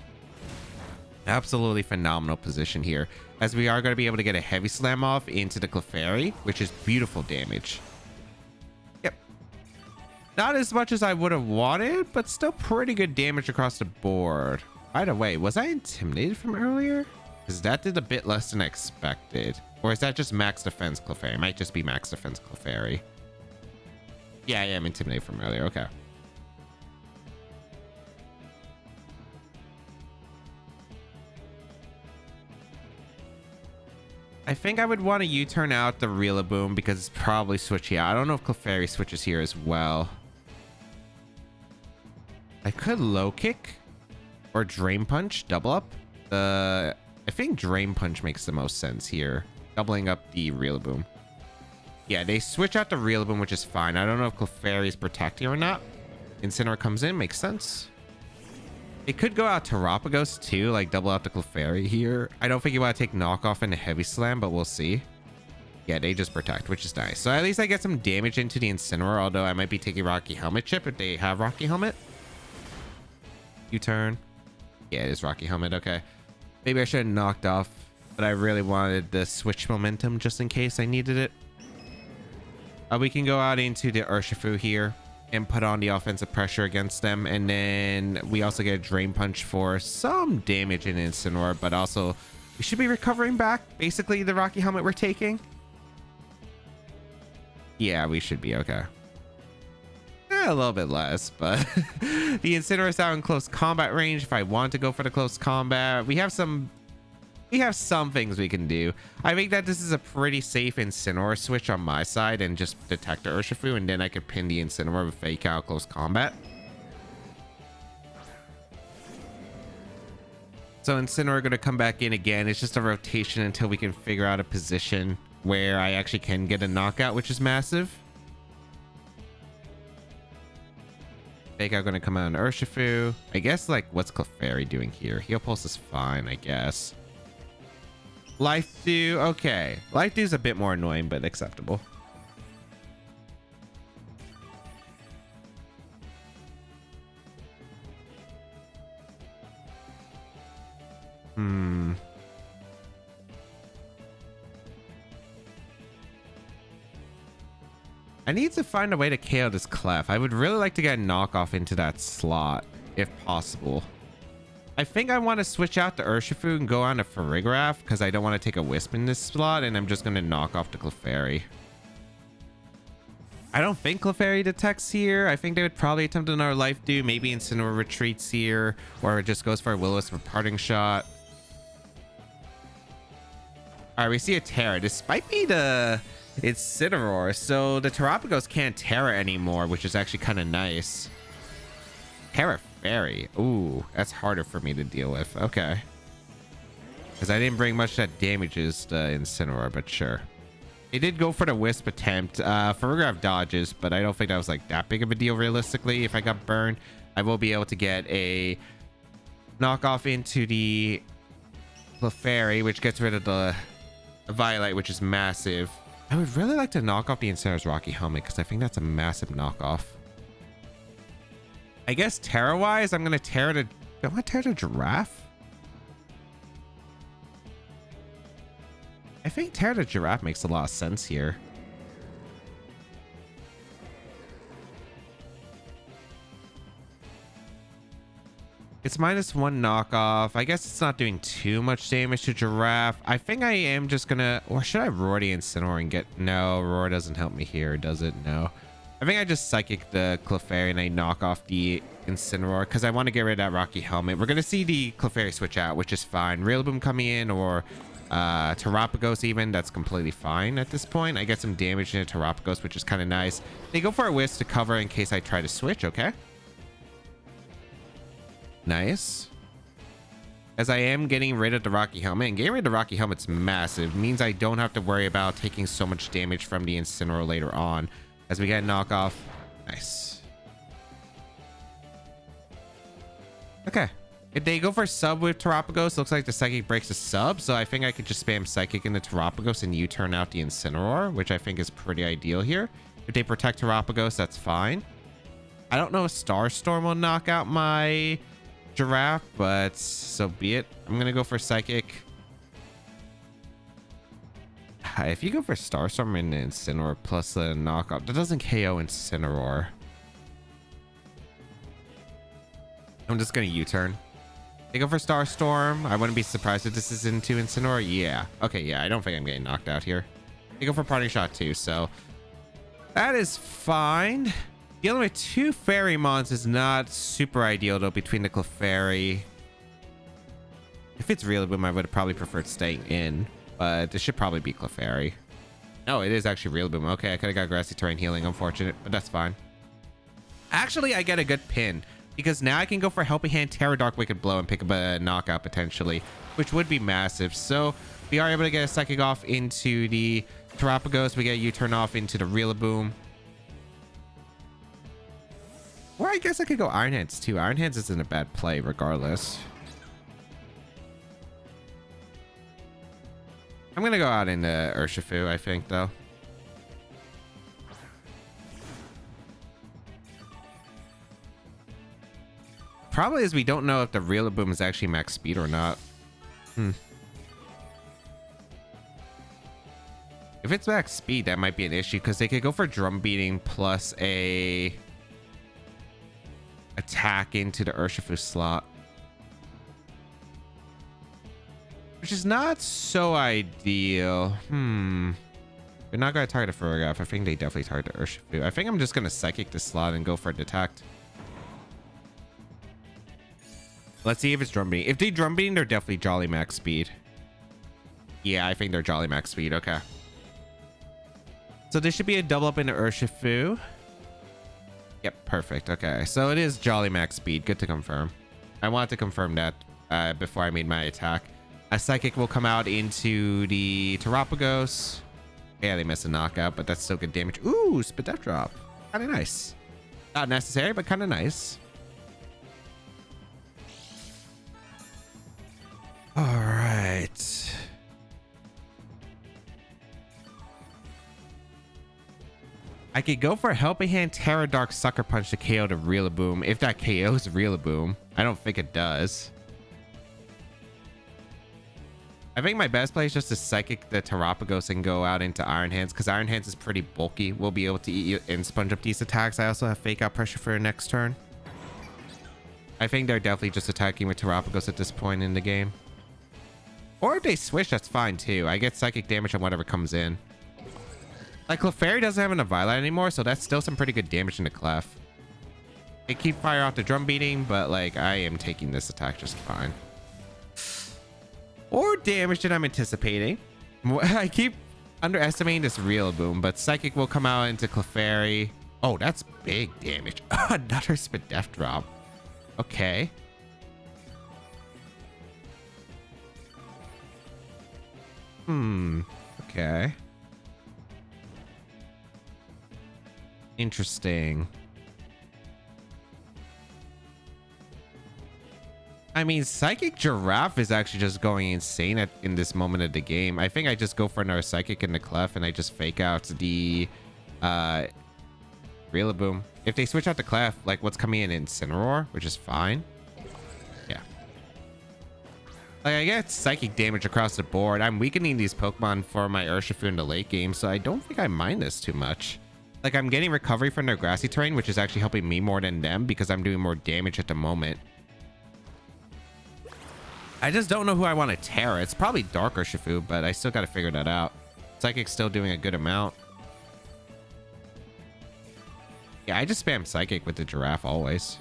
Speaker 1: Absolutely phenomenal position here, as we are going to be able to get a Heavy Slam off into the Clefairy, which is beautiful damage. Yep. Not as much as I would have wanted, but still pretty good damage across the board. By the way, was I intimidated from earlier? Because that did a bit less than expected. Or is that just max defense Clefairy? It might just be max defense Clefairy. Yeah, I am intimidated from earlier. Okay. I think I would want to U-turn out the Rillaboom because it's probably switchy out. I don't know if Clefairy switches here as well. I could low kick or Drain Punch, double up. I think Drain Punch makes the most sense here. Doubling up the Rillaboom. Yeah, they switch out the Rillaboom, which is fine. I don't know if Clefairy is protecting or not. Incineroar comes in, makes sense. It could go out Terapagos too, like double out the Clefairy here. I don't think you want to take knockoff into Heavy Slam, but we'll see. Yeah, they just protect, which is nice. So at least I get some damage into the Incineroar, although I might be taking Rocky Helmet chip if they have Rocky Helmet. U-turn. Yeah, it is Rocky Helmet. Okay. Maybe I should have knocked off, but I really wanted the switch momentum just in case I needed it. We can go out into the Urshifu here and put on the offensive pressure against them. And then we also get a Drain Punch for some damage in Incineroar, but also we should be recovering back basically the Rocky Helmet we're taking. Yeah, we should be okay. A little bit less, but the Incineroar is out in close combat range. If I want to go for the close combat, we have some things we can do. I think that this is a pretty safe Incineroar switch on my side and just detect the Urshifu, and then I could pin the Incineroar with fake out close combat. So Incineroar going to come back in again. It's just a rotation until we can figure out a position where I actually can get a knockout, which is massive. Fake out going to come out on Urshifu. I guess, like, what's Clefairy doing here? Heal Pulse is fine, I guess. Life Dew, okay. Life Dew is a bit more annoying, but acceptable. I need to find a way to KO this Clef. I would really like to get a knockoff into that slot, if possible. I think I want to switch out the Urshifu and go on to Farigaraf because I don't want to take a Wisp in this slot, and I'm just going to knock off the Clefairy. I don't think Clefairy detects here. I think they would probably attempt another Life Dew. Maybe Incineroar retreats here, or it just goes for a Will-O-Wisp for Parting Shot. All right, we see a Terra. This might be the Incineroar, so the Terapagos can't Terra anymore, which is actually kind of nice. Terra Fairy. Ooh, that's harder for me to deal with. Okay. Because I didn't bring much that damages the Incineroar, but sure. They did go for the Wisp attempt. Farigaraf dodges, but I don't think that was like that big of a deal realistically. If I got burned, I will be able to get a knockoff into the Clefairy, which gets rid of the Violet, which is massive. I would really like to knock off the Incineroar's Rocky Helmet because I think that's a massive knockoff. I guess Terra-wise, I'm going to Terra the... I want to Terra the Giraffe? I think Terra the Giraffe makes a lot of sense here. It's -1 knockoff. I guess it's not doing too much damage to Giraffe. I think I am just gonna... Or should I Roar the Incineroar and get... No, Roar doesn't help me here, does it? No. I think I just Psychic the Clefairy and I knock off the Incineroar because I want to get rid of that Rocky Helmet. We're going to see the Clefairy switch out, which is fine. Rillaboom coming in or Terapagos even. That's completely fine at this point. I get some damage into Terapagos, which is kind of nice. They go for a Wisp to cover in case I try to switch, okay? Nice. As I am getting rid of the Rocky Helmet, and getting rid of the Rocky Helmet's massive, means I don't have to worry about taking so much damage from the Incineroar later on. As we get a knockoff. Nice. Okay. If they go for sub with Terapagos, looks like the Psychic breaks the sub, so I think I could just spam Psychic into Terapagos and U-turn out the Incineroar, which I think is pretty ideal here. If they protect Terapagos, that's fine. I don't know if Starstorm will knock out my Giraffe, but so be it. I'm going to go for Psychic. If you go for Starstorm and Incineroar plus a knockoff, that doesn't KO Incineroar. I'm just going to U-turn. They go for Starstorm. I wouldn't be surprised if this is into Incineroar. Yeah. Okay, yeah. I don't think I'm getting knocked out here. They go for Parting Shot too, so that is fine. Dealing with 2 Fairy Mons is not super ideal, though, between the Clefairy. If it's Rillaboom, I would have probably preferred staying in. But this should probably be Clefairy. No, it is actually Rillaboom. Okay, I could have got Grassy Terrain healing. Unfortunate, but that's fine. Actually, I get a good pin. because now I can go for Helping Hand, Terror Dark, Wicked Blow, and pick up a knockout potentially, which would be massive. So we are able to get a Psychic off into the Terapagos. We get a U-turn off into the Rillaboom. Or I guess I could go Iron Hands too. Iron Hands isn't a bad play regardless. I'm gonna go out into Urshifu, I think, though. Probably is we don't know if the Rillaboom is actually max speed or not. If it's max speed, that might be an issue because they could go for Drum Beating plus a attack into the Urshifu slot, which is not so ideal. We're not going to target a Farigaraf. I think they definitely target the Urshifu. I think I'm just going to Psychic the slot and go for a Detect. Let's see if it's Drum Beating. If they Drum Beating, they're definitely Jolly max speed. Yeah, I think they're Jolly max speed. Okay. So there should be a double up into Urshifu. Yep, perfect. Okay, so it is Jolly max speed. Good to confirm. I wanted to confirm that before I made my attack. A Psychic will come out into the Terapagos. Yeah, they missed a knockout, but that's still good damage. Ooh, Spit Death Drop. Kind of nice. Not necessary, but kind of nice. All right. I could go for Helping Hand, Terror Dark, Sucker Punch to KO the Rillaboom. If that KOs Rillaboom, I don't think it does. I think my best play is just to Psychic the Terapagos and go out into Iron Hands because Iron Hands is pretty bulky. We'll be able to eat and sponge up these attacks. I also have Fake Out Pressure for next turn. I think they're definitely just attacking with Terapagos at this point in the game. Or if they switch, that's fine too. I get Psychic damage on whatever comes in. Like, Clefairy doesn't have an Eviolite anymore, so that's still some pretty good damage into Clef. They keep fire off the Drum Beating, but, like, I am taking this attack just fine. Or damage that I'm anticipating. I keep underestimating this Rillaboom, but Psychic will come out into Clefairy. Oh, that's big damage. Another Spit Death Drop. Okay. Okay. Interesting. I mean, Psychic Giraffe is actually just going insane in this moment of the game. I think I just go for another Psychic in the Clef and I just Fake Out the Rillaboom. If they switch out the Clef, like what's coming in Incineroar, which is fine. Yeah. Like I get Psychic damage across the board. I'm weakening these Pokemon for my Urshifu in the late game, so I don't think I mind this too much. Like, I'm getting recovery from their grassy terrain, which is actually helping me more than them because I'm doing more damage at the moment. I just don't know who I want to Terra. It's probably Dark Urshifu, but I still got to figure that out. Psychic's still doing a good amount. Yeah, I just spam Psychic with the Giraffe always.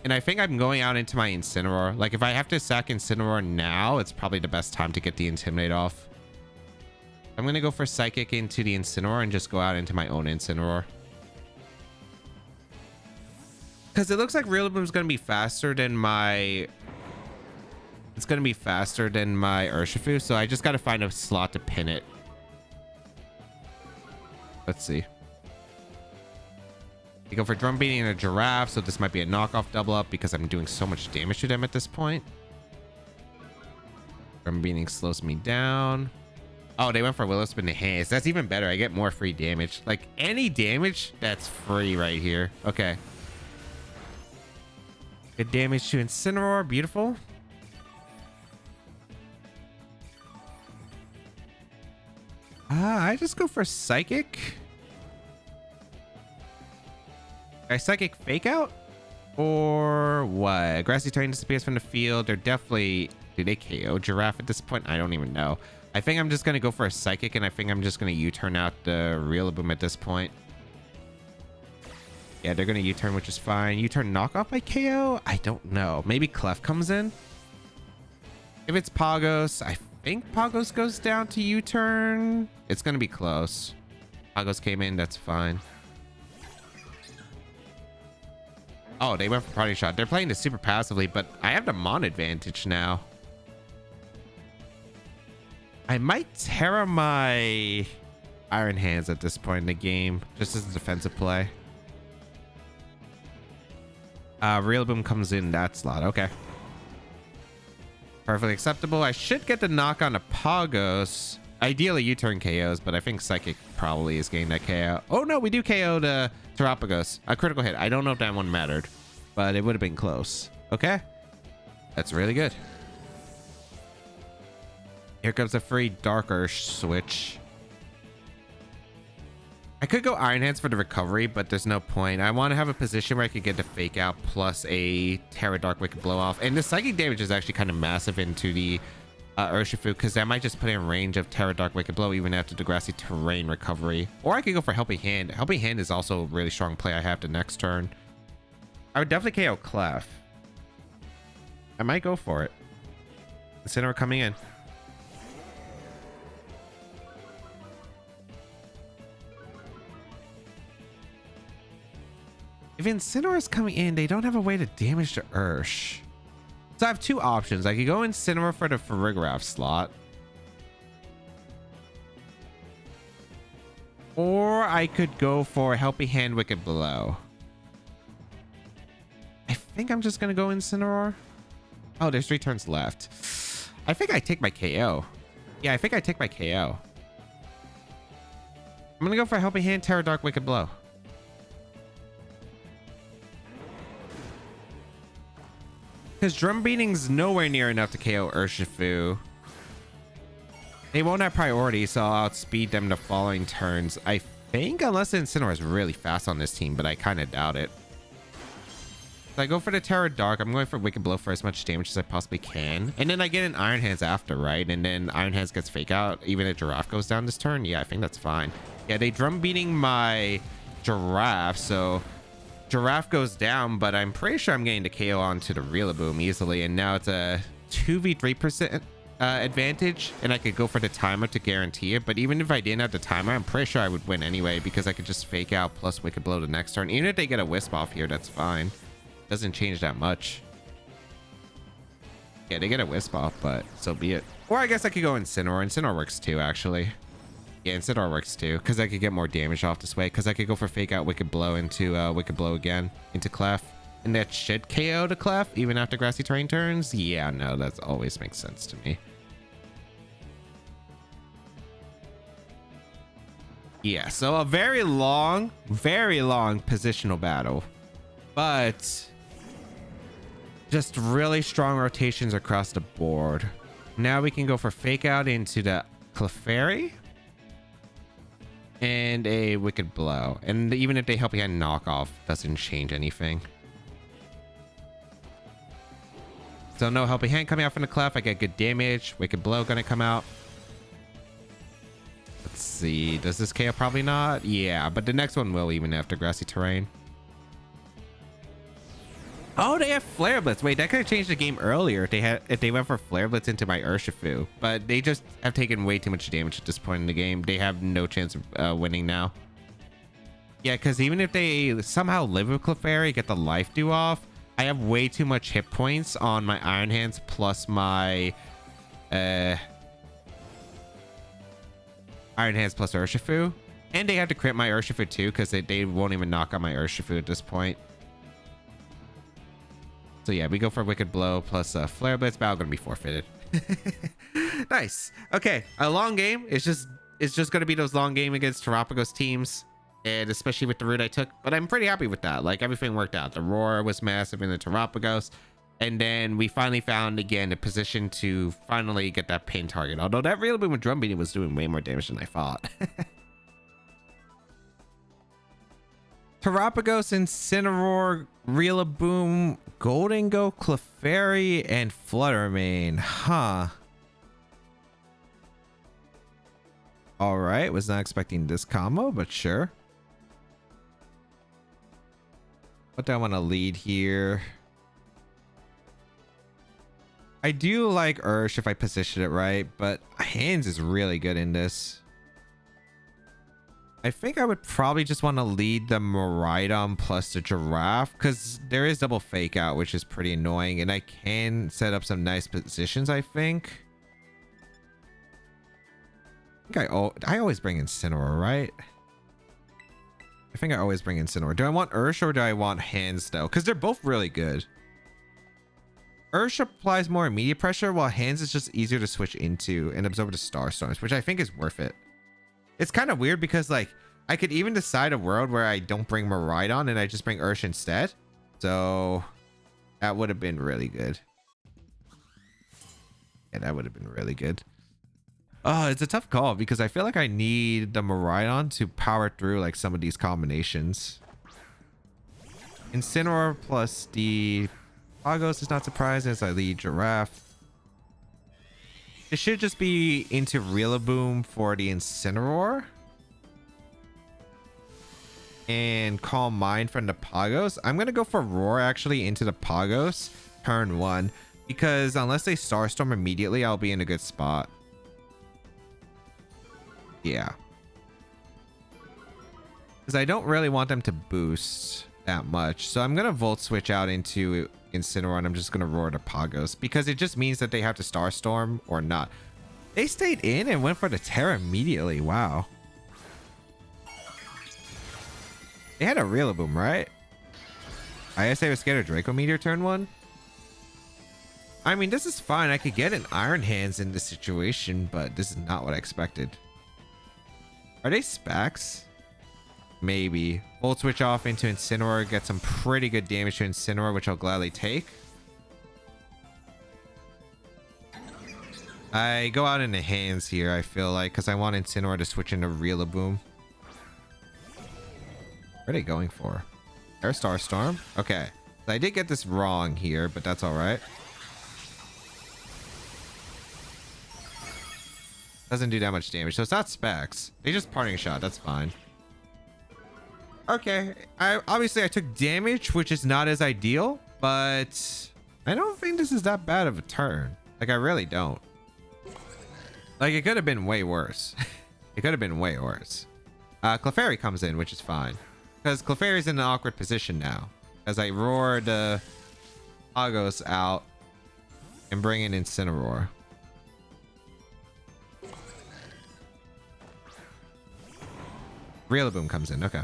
Speaker 1: And I think I'm going out into my Incineroar. Like, if I have to sack Incineroar now, it's probably the best time to get the Intimidate off. I'm going to go for Psychic into the Incineroar and just go out into my own Incineroar. Because it looks like Rillaboom's going to be faster than my... It's going to be faster than my Urshifu, so I just got to find a slot to pin it. Let's see. You go for Drum Beating and a Giraffe, so this might be a knockoff double up because I'm doing so much damage to them at this point. Drum Beating slows me down. Oh, they went for Willow Spin to Haze. That's even better. I get more free damage. Like, any damage, that's free right here. Okay. Good damage to Incineroar. Beautiful. I just go for Psychic. I Psychic Fake Out? Or what? Grassy Terrain disappears from the field. They're definitely... Do they KO Giraffe at this point? I don't even know. I think I'm just going to go for a Psychic, and I think I'm just going to U-turn out the Rillaboom at this point. Yeah, they're going to U-turn, which is fine. U-turn knockoff by KO? I don't know. Maybe Clef comes in? If it's Pagos, I think Pagos goes down to U-turn. It's going to be close. Pagos came in, that's fine. Oh, they went for party shot. They're playing this super passively, but I have the Mon advantage now. I might Terra my Iron Hands at this point in the game, just as a defensive play. Real Boom comes in that slot. Okay. Perfectly acceptable. I should get the knock on the Pagos. Ideally, U-turn KOs, but I think Psychic probably is getting that KO. Oh, no, we do KO the Terapagos. A critical hit. I don't know if that one mattered, but it would have been close. Okay. That's really good. Here comes a free Dark Earth switch. I could go Iron Hands for the recovery, but there's no point. I want to have a position where I could get the Fake Out plus a Terra Dark Wicked Blow Off. And the Psychic damage is actually kind of massive into the Urshifu, because that might just put in range of Terra Dark Wicked Blow even after the Grassy Terrain recovery. Or I could go for Helping Hand. Helping Hand is also a really strong play I have the next turn. I would definitely KO Clef. I might go for it. Incineroar coming in. If Incineroar is coming in, they don't have a way to damage the Ursh. So I have two options. I could go Incineroar for the Farigaraf slot. Or I could go for Helping Hand Wicked Blow. I think I'm just going to go Incineroar. Oh, there's 3 turns left. I think I take my KO. Yeah, I think I take my KO. I'm going to go for Helping Hand, Terra Dark Wicked Blow. Because Drum Beating's nowhere near enough to KO Urshifu. They won't have priority, so I'll outspeed them the following turns. I think, unless Incineroar is really fast on this team, but I kind of doubt it. So I go for the Terra Dark. I'm going for Wicked Blow for as much damage as I possibly can. And then I get an Iron Hands after, right? And then Iron Hands gets Fake Out. Even if Giraffe goes down this turn. Yeah, I think that's fine. Yeah, they Drum Beating my Giraffe, so Giraffe goes down, but I'm pretty sure I'm getting the KO onto the Rillaboom easily. And now it's a 2v3% advantage, and I could go for the timer to guarantee it. But even if I didn't have the timer, I'm pretty sure I would win anyway, because I could just Fake Out plus Wicked Blow the next turn. Even if they get a Wisp off here, that's fine. Doesn't change that much. Yeah, they get a Wisp off, but so be it. Or I guess I could go Incineroar. Incineroar works too, actually. Yeah, Incineroar works too, because I could get more damage off this way, because I could go for Fake Out Wicked Blow into Wicked Blow again into Clef. And that should KO the Clef even after Grassy Terrain turns. Yeah, no, that always makes sense to me. Yeah, so a very long positional battle, but just really strong rotations across the board. Now we can go for Fake Out into the Clefairy and a Wicked Blow. And even if they help you knock off, doesn't change anything. So no Helping Hand coming out from the Clef. I get good damage. Wicked Blow gonna come out. Let's see. Does this KO? Probably not. Yeah, but the next one will, even after Grassy Terrain. Oh, they have Flare Blitz. Wait, that could have changed the game earlier if they went for Flare Blitz into my Urshifu. But they just have taken way too much damage at this point in the game. They have no chance of winning now. Yeah, because even if they somehow live with Clefairy, get the Life Dew off, I have way too much hit points on my Iron Hands plus my Iron Hands plus Urshifu. And they have to crit my Urshifu too, because they won't even knock on my Urshifu at this point. So yeah, we go for Wicked Blow plus Flare Blitz. Battle gonna be forfeited. Nice. Okay, a long game. It's just gonna be those long game against Terapagos teams, and especially with the route I took. But I'm pretty happy with that. Like, everything worked out. The Roar was massive in the Terapagos, and then we finally found again a position to finally get that pin target. Although that Rillaboom with Drum Beating was doing way more damage than I thought. Terapagos, Incineroar, Rillaboom, Goldengo, Clefairy, and Fluttermane. Huh. Alright, was not expecting this combo, but sure. What do I want to lead here? I do like Ursh if I position it right, but Hands is really good in this. I think I would probably just want to lead the Miraidon plus the Giraffe because there is double fake out, which is pretty annoying, and I can set up some nice positions. I think I always bring Incineroar, right? I think I always bring Incineroar. Do I want Ursh or do I want Hands though? Because they're both really good. Ursh applies more immediate pressure, while Hands is just easier to switch into and absorb the Star Storms, which I think is worth it. It's kind of weird because like I could even decide a world where I don't bring Miraidon and I just bring Ursh instead. So that would have been really good. Yeah, that would have been really good. Oh, it's a tough call because I feel like I need the Miraidon to power through like some of these combinations. Incineroar plus the Pagos is not surprising as I lead Giraffe. It should just be into Rillaboom for the Incineroar. And Calm Mind from the Pagos. I'm going to go for Roar actually into the Pagos turn 1. Because unless they Starstorm immediately, I'll be in a good spot. Yeah. Because I don't really want them to boost that much. So I'm going to Volt Switch out into Incineroar and I'm just going to Roar to Pagos. Because it just means that they have to Starstorm or not. They stayed in and went for the Terra immediately. Wow. They had a Rillaboom, right? I guess I was scared of Draco Meteor turn 1. I mean, this is fine. I could get an Iron Hands in this situation, but this is not what I expected. Are they Specs? Maybe. Volt Switch off into Incineroar. Get some pretty good damage to Incineroar, which I'll gladly take. I go out into Hands here, I feel like, because I want Incineroar to switch into Rillaboom. What are they going for? Air Star Storm? Okay. So I did get this wrong here, but that's alright. Doesn't do that much damage. So it's not Specs. They just Parting Shot. That's fine. Okay. Obviously I took damage, which is not as ideal, but I don't think this is that bad of a turn. Like, I really don't. Like, it could have been way worse. It could have been way worse. Clefairy comes in, which is fine. Because Clefairy's in an awkward position now. As I roar the Pagos out and bring in Incineroar. Rillaboom comes in. Okay.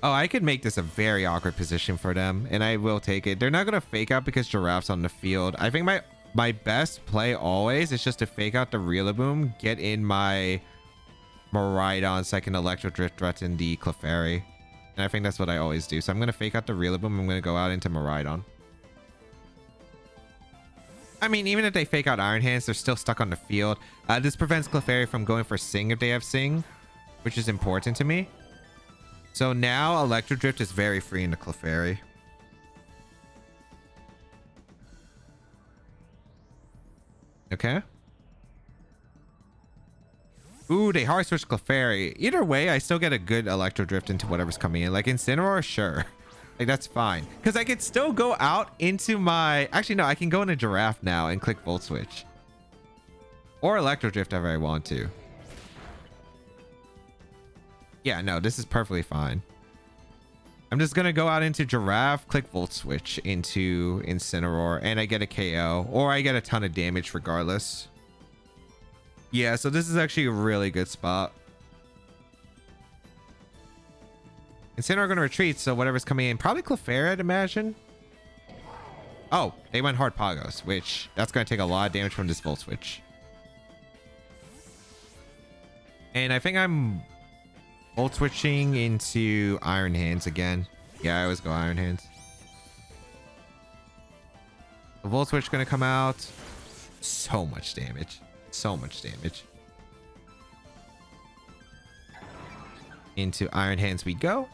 Speaker 1: Oh, I could make this a very awkward position for them, and I will take it. They're not going to fake out because Giraffe's on the field. I think my best play always is just to fake out the Rillaboom, get in my Miraidon so I can Electro Drift threaten the Clefairy. And I think that's what I always do. So I'm going to fake out the Rillaboom. I'm going to go out into Miraidon. I mean, even if they fake out Iron Hands, they're still stuck on the field. This prevents Clefairy from going for Sing if they have Sing, which is important to me. So now Electro Drift is very free into Clefairy. Okay. Ooh, they hard switch Clefairy. Either way, I still get a good Electro Drift into whatever's coming in. Like Incineroar, sure. Like, that's fine. Because I could still go out into my... Actually, no, I can go into Giraffe now and click Volt Switch. Or Electro Drift if I want to. Yeah, no, this is perfectly fine. I'm just going to go out into Giraffe, click Volt Switch into Incineroar, and I get a KO. Or I get a ton of damage regardless. Yeah, so this is actually a really good spot. Incineroar going to retreat, so whatever's coming in. Probably Clefairy, I'd imagine. Oh, they went hard Pagos, which that's going to take a lot of damage from this Volt Switch. And I think I'm Volt Switching into Iron Hands again. Yeah, I always go Iron Hands. The Volt Switch going to come out. So much damage. So much damage. Into Iron Hands we go.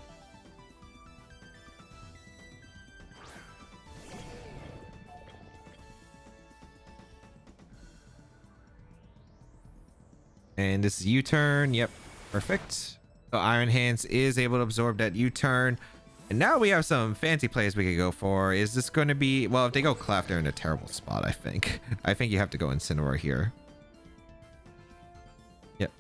Speaker 1: And this is U-turn. Yep. Perfect. So Iron Hands is able to absorb that U-turn. And now we have some fancy plays we could go for. Is this going to be... Well, if they go Clef, they're in a terrible spot, I think. I think you have to go Incineroar here. Yep.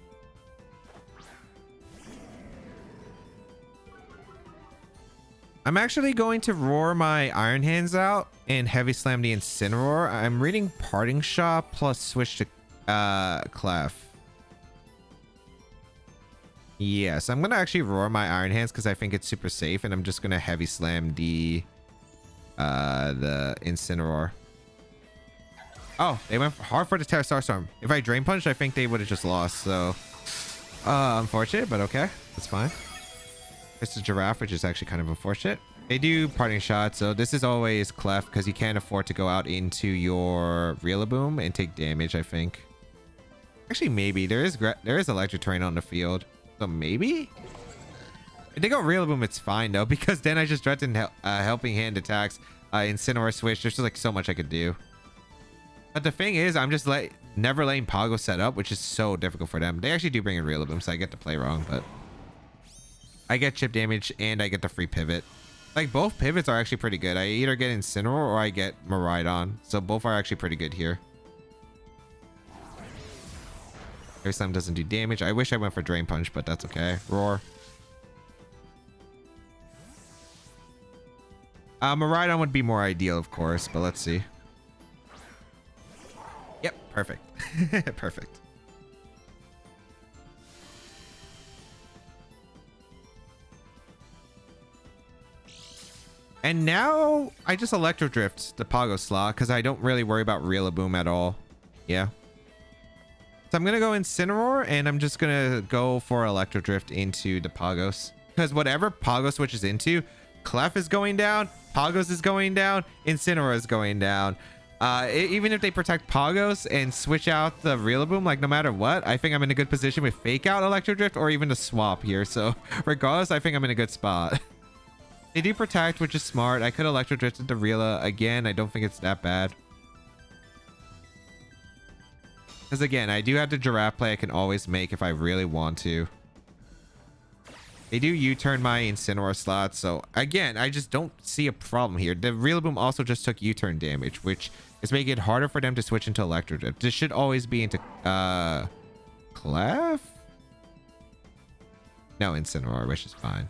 Speaker 1: I'm actually going to roar my Iron Hands out and heavy slam the Incineroar. I'm reading Parting Shot plus switch to Clef. Yes, I'm gonna actually roar my Iron Hands because I think it's super safe, and I'm just gonna heavy slam the Incineroar. Oh, they went hard for the Terra Starstorm. If I Drain Punched, I think they would have just lost. So, unfortunate, but okay, that's fine. It's a Giraffe, which is actually kind of unfortunate. They do Parting Shot, so this is always Clef because you can't afford to go out into your Rillaboom and take damage, I think. Actually, maybe. There is Electric Terrain on the field, so maybe? If they go Rillaboom, it's fine, though, because then I just threaten Helping Hand attacks, Incineroar switch. There's just, like, so much I could do. But the thing is, I'm just never letting Pogo set up, which is so difficult for them. They actually do bring in Rillaboom, so I get to play wrong, but... I get chip damage and I get the free pivot. Like, both pivots are actually pretty good. I either get Incineroar or I get Miraidon. So both are actually pretty good here. Every Slam doesn't do damage. I wish I went for Drain Punch, but that's okay. Roar. Miraidon would be more ideal, of course, but let's see. Yep, perfect. Perfect. And now I just Electro Drift the Pogo slot because I don't really worry about Rillaboom at all. Yeah. So I'm going to go Incineroar and I'm just going to go for Electro Drift into the Pogos. Because whatever Pogo switches into, Clef is going down, Pogos is going down, Incineroar is going down. Even if they protect Pogos and switch out the Rillaboom, like no matter what, I think I'm in a good position with Fake Out Electro Drift or even the swap here. So regardless, I think I'm in a good spot. They do protect, which is smart. I could Electro Drift into Rilla again. I don't think it's that bad. Because again, I do have the Giraffe play I can always make if I really want to. They do U-turn my Incineroar slot. So again, I just don't see a problem here. The Rillaboom also just took U-turn damage, which is making it harder for them to switch into Electro Drift. This should always be into Clef? No, Incineroar, which is fine.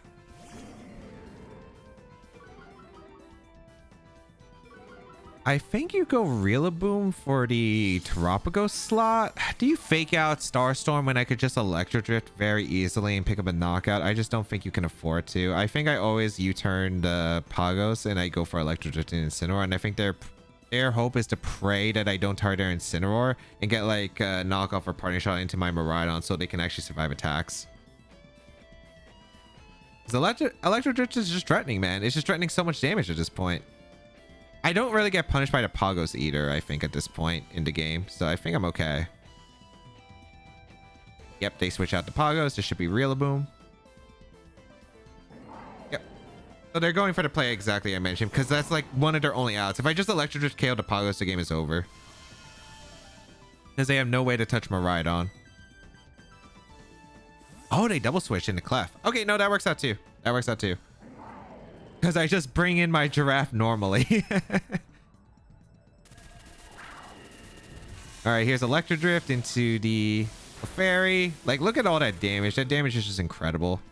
Speaker 1: I think you go Rillaboom for the Terapagos slot. Do you Fake Out Starstorm when I could just Electro Drift very easily and pick up a knockout? I just don't think you can afford to. I think I always U-turn the Pagos and I go for Electro Drift and Incineroar. And I think their hope is to pray that I don't target their Incineroar and get like a knockoff or Parting Shot into my Miraidon so they can actually survive attacks. Because Electro Drift is just threatening, man. It's just threatening so much damage at this point. I don't really get punished by the Pogos either, I think, at this point in the game. So I think I'm okay. Yep, they switch out the Pogos. This should be Rillaboom. Yep. So they're going for the play exactly I mentioned, because that's like one of their only outs. If I just Electro Drift KO the Pogos, the game is over. Because they have no way to touch Miraidon. Oh, they double switch into Clef. Okay, no, that works out too. That works out too. Because I just bring in my Giraffe normally. All right, here's Electro Drift into the Fairy. Like, look at all that damage. That damage is just incredible.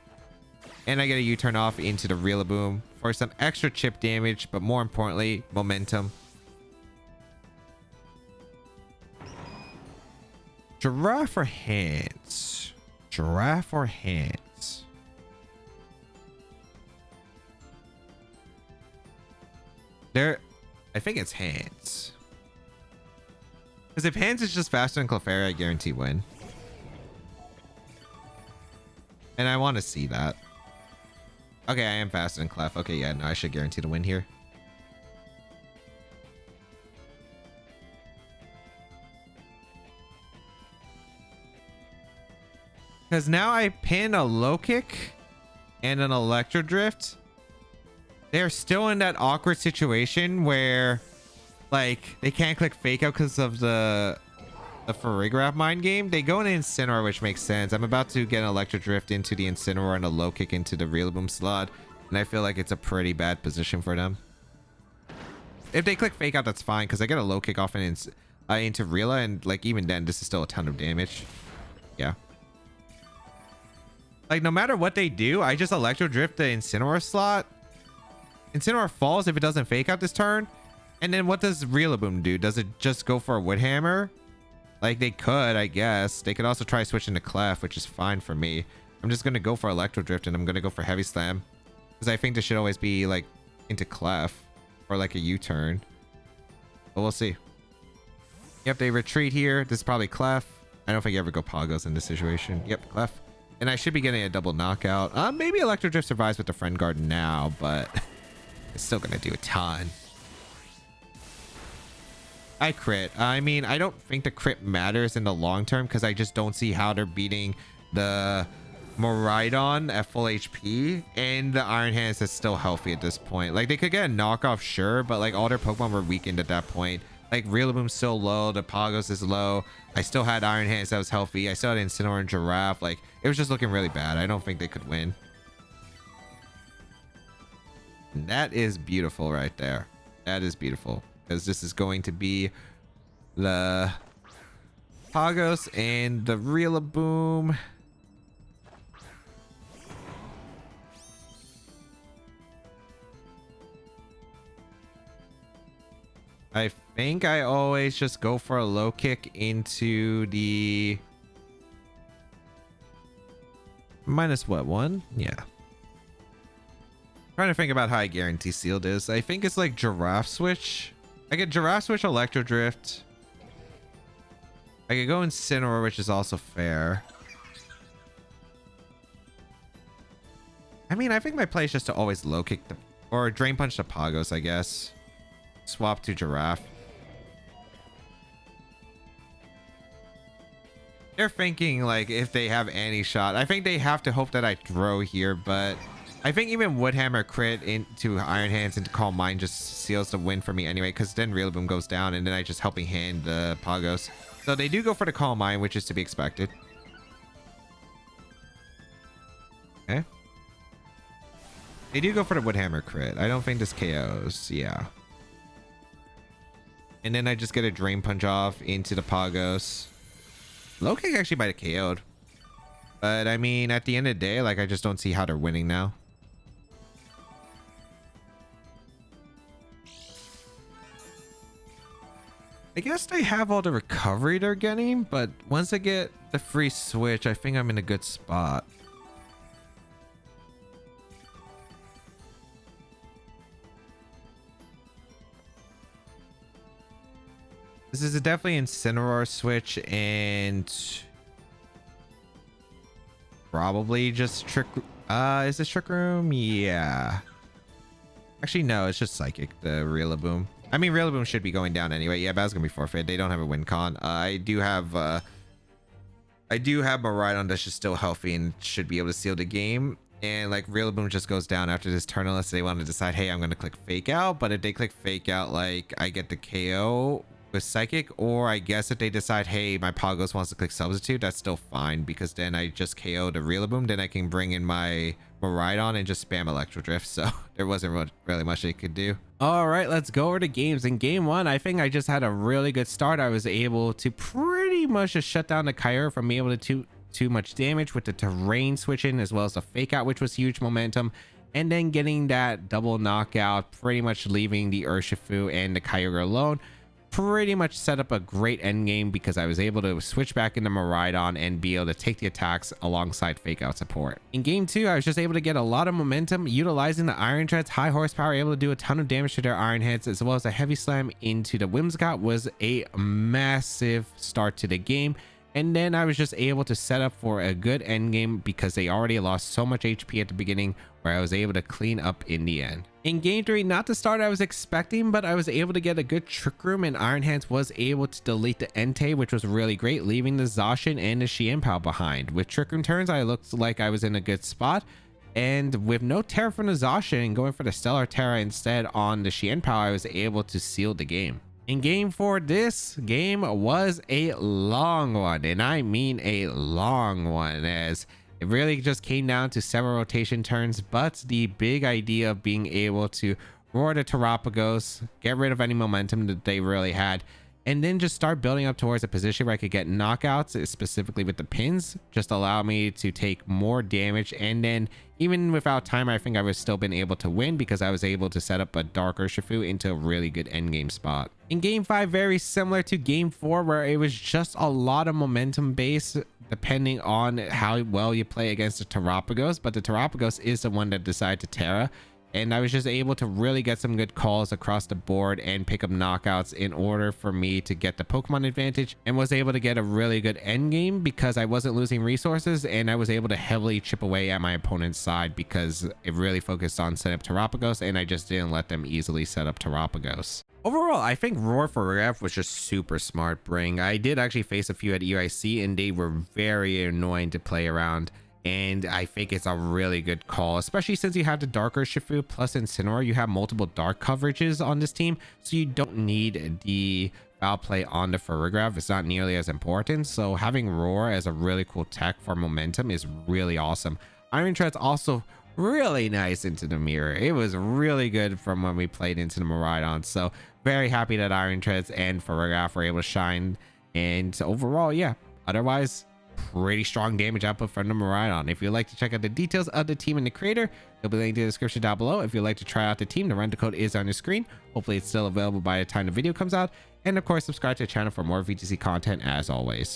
Speaker 1: And I get a U-turn off into the Rillaboom for some extra chip damage, but more importantly, momentum. Giraffe or Hands? Giraffe or Hands? I think it's Hands. Because if Hands is just faster than Clefairy, I guarantee win. And I want to see that. Okay, I am faster than Clef. Okay, yeah, no, I should guarantee the win here. Because now I pin a low kick and an Electro Drift. They're still in that awkward situation where, like, they can't click Fake Out because of the Farigaraf mind game. They go into Incineroar, which makes sense. I'm about to get an Electro Drift into the Incineroar and a low kick into the Rillaboom slot, and I feel like it's a pretty bad position for them. If they click Fake Out, that's fine, because I get a low kick off into Rilla, and like even then, this is still a ton of damage. Yeah. Like, no matter what they do, I just Electro Drift the Incineroar slot. Incineroar falls if it doesn't fake out this turn. And then what does Rillaboom do? Does it just go for a Wood Hammer? Like, they could, I guess. They could also try switching to Clef, which is fine for me. I'm just going to go for Electro Drift, and I'm going to go for Heavy Slam. Because I think this should always be, like, into Clef. Or, like, a U-turn. But we'll see. Yep, they retreat here. This is probably Clef. I don't think you ever go Poggos in this situation. Yep, Clef. And I should be getting a double knockout. Maybe Electro Drift survives with the Friend Guard now, but it's still going to do a ton. I crit. I mean, I don't think the crit matters in the long term because I just don't see how they're beating the Miraidon at full HP and the Iron Hands is still healthy at this point. Like, they could get a knockoff, sure, but like all their Pokemon were weakened at that point. Like, Rillaboom's still low, the Poggos is low. I still had Iron Hands that was healthy. I still had Incineroar and Giraffe. Like, it was just looking really bad. I don't think they could win. And that is beautiful right there. That is beautiful. Because this is going to be the Poggos and the Rillaboom. I think I always just go for a low kick into the minus what, 1? Yeah. Trying to think about how I guarantee sealed is. I think it's like Giraffe Switch. I get Giraffe Switch, Electro Drift. I could go Incineroar, which is also fair. I mean, I think my play is just to always low kick the, or Drain Punch the Poggos, I guess. Swap to Giraffe. They're thinking like if they have any shot. I think they have to hope that I throw here, but I think even Woodhammer crit into Iron Hands into Calm Mind just seals the win for me anyway, because then Rillaboom goes down and then I just helping hand the Poggos. So they do go for the Calm Mind, which is to be expected. Okay. They do go for the Woodhammer crit. I don't think this KOs. Yeah. And then I just get a Drain Punch off into the Poggos. Low kick actually might have KO'd. But I mean, at the end of the day, like, I just don't see how they're winning now. I guess they have all the recovery they're getting, but once I get the free switch, I think I'm in a good spot. This is definitely Incineroar switch and probably just Trick. Is this Trick Room? Yeah. Actually, no, it's just Psychic, the Rillaboom. I mean, Rillaboom should be going down anyway. Yeah, Battle's gonna be forfeit. They don't have a win con. I do have Miraidon that's just still healthy and should be able to seal the game. And like Rillaboom just goes down after this turn unless they want to decide, hey, I'm gonna click Fake Out. But if they click Fake Out, like I get the KO with Psychic, or I guess if they decide, hey, my Poggos wants to click Substitute, that's still fine because then I just KO the Rillaboom. Then I can bring in my Miraidon and just spam Electro Drift. So there wasn't really much they could do. All right, let's go over to games. In game one, I think I just had a really good start. I was able to pretty much just shut down the Kyra from being able to do too much damage with the terrain switching as well as the Fake Out, which was huge momentum. And then getting that double knockout, pretty much leaving the Urshifu and the Kyogre alone. Pretty much set up a great end game because I was able to switch back into Miraidon and be able to take the attacks alongside Fake Out support. In game two, I was just able to get a lot of momentum utilizing the Iron Treads, high horsepower, able to do a ton of damage to their Iron Heads, as well as a Heavy Slam into the Whimsicott was a massive start to the game. And then I was just able to set up for a good end game because they already lost so much HP at the beginning, where I was able to clean up in the end. In game three, not the start I was expecting, but I was able to get a good Trick Room, and Iron Hands was able to delete the Entei, which was really great, leaving the Zacian and the Xianpao behind. With Trick Room turns, I looked like I was in a good spot, and with no Terra from the Zacian and going for the Stellar Terra instead on the Xianpao, I was able to seal the game. In game four, this game was a long one, and I mean a long one, as it really just came down to several rotation turns, but the big idea of being able to roar the Terapagos, get rid of any momentum that they really had, and then just start building up towards a position where I could get knockouts, specifically with the pins, just allow me to take more damage. And then even without timer, I think I would still been able to win because I was able to set up a Dark Urshifu into a really good endgame spot. In game 5, very similar to game 4, where it was just a lot of momentum based depending on how well you play against the Terapagos, but the Terapagos is the one that decided to Terra. And I was just able to really get some good calls across the board and pick up knockouts in order for me to get the Pokemon advantage, and was able to get a really good end game because I wasn't losing resources, and I was able to heavily chip away at my opponent's side because it really focused on setting up Terapagos, and I just didn't let them easily set up Terapagos. Overall, I think Roar Farigaraf was just super smart bring. I did actually face a few at EUIC and they were very annoying to play around. And I think it's a really good call, especially since you have the Dark Urshifu plus Incineroar. You have multiple dark coverages on this team, so you don't need the foul play on the Farigaraf. It's not nearly as important. So having Roar as a really cool tech for momentum is really awesome. Iron Tread's also really nice into the mirror. It was really good from when we played into the Miraidon. So very happy that Iron Treads and Farigaraf were able to shine. And overall, yeah, otherwise, pretty strong damage output from the Miraidon. If you'd like to check out the details of the team and the creator, it'll be linked in the description down below. If you'd like to try out the team, the rental code is on your screen. Hopefully it's still available by the time the video comes out. And of course, subscribe to the channel for more VGC content as always.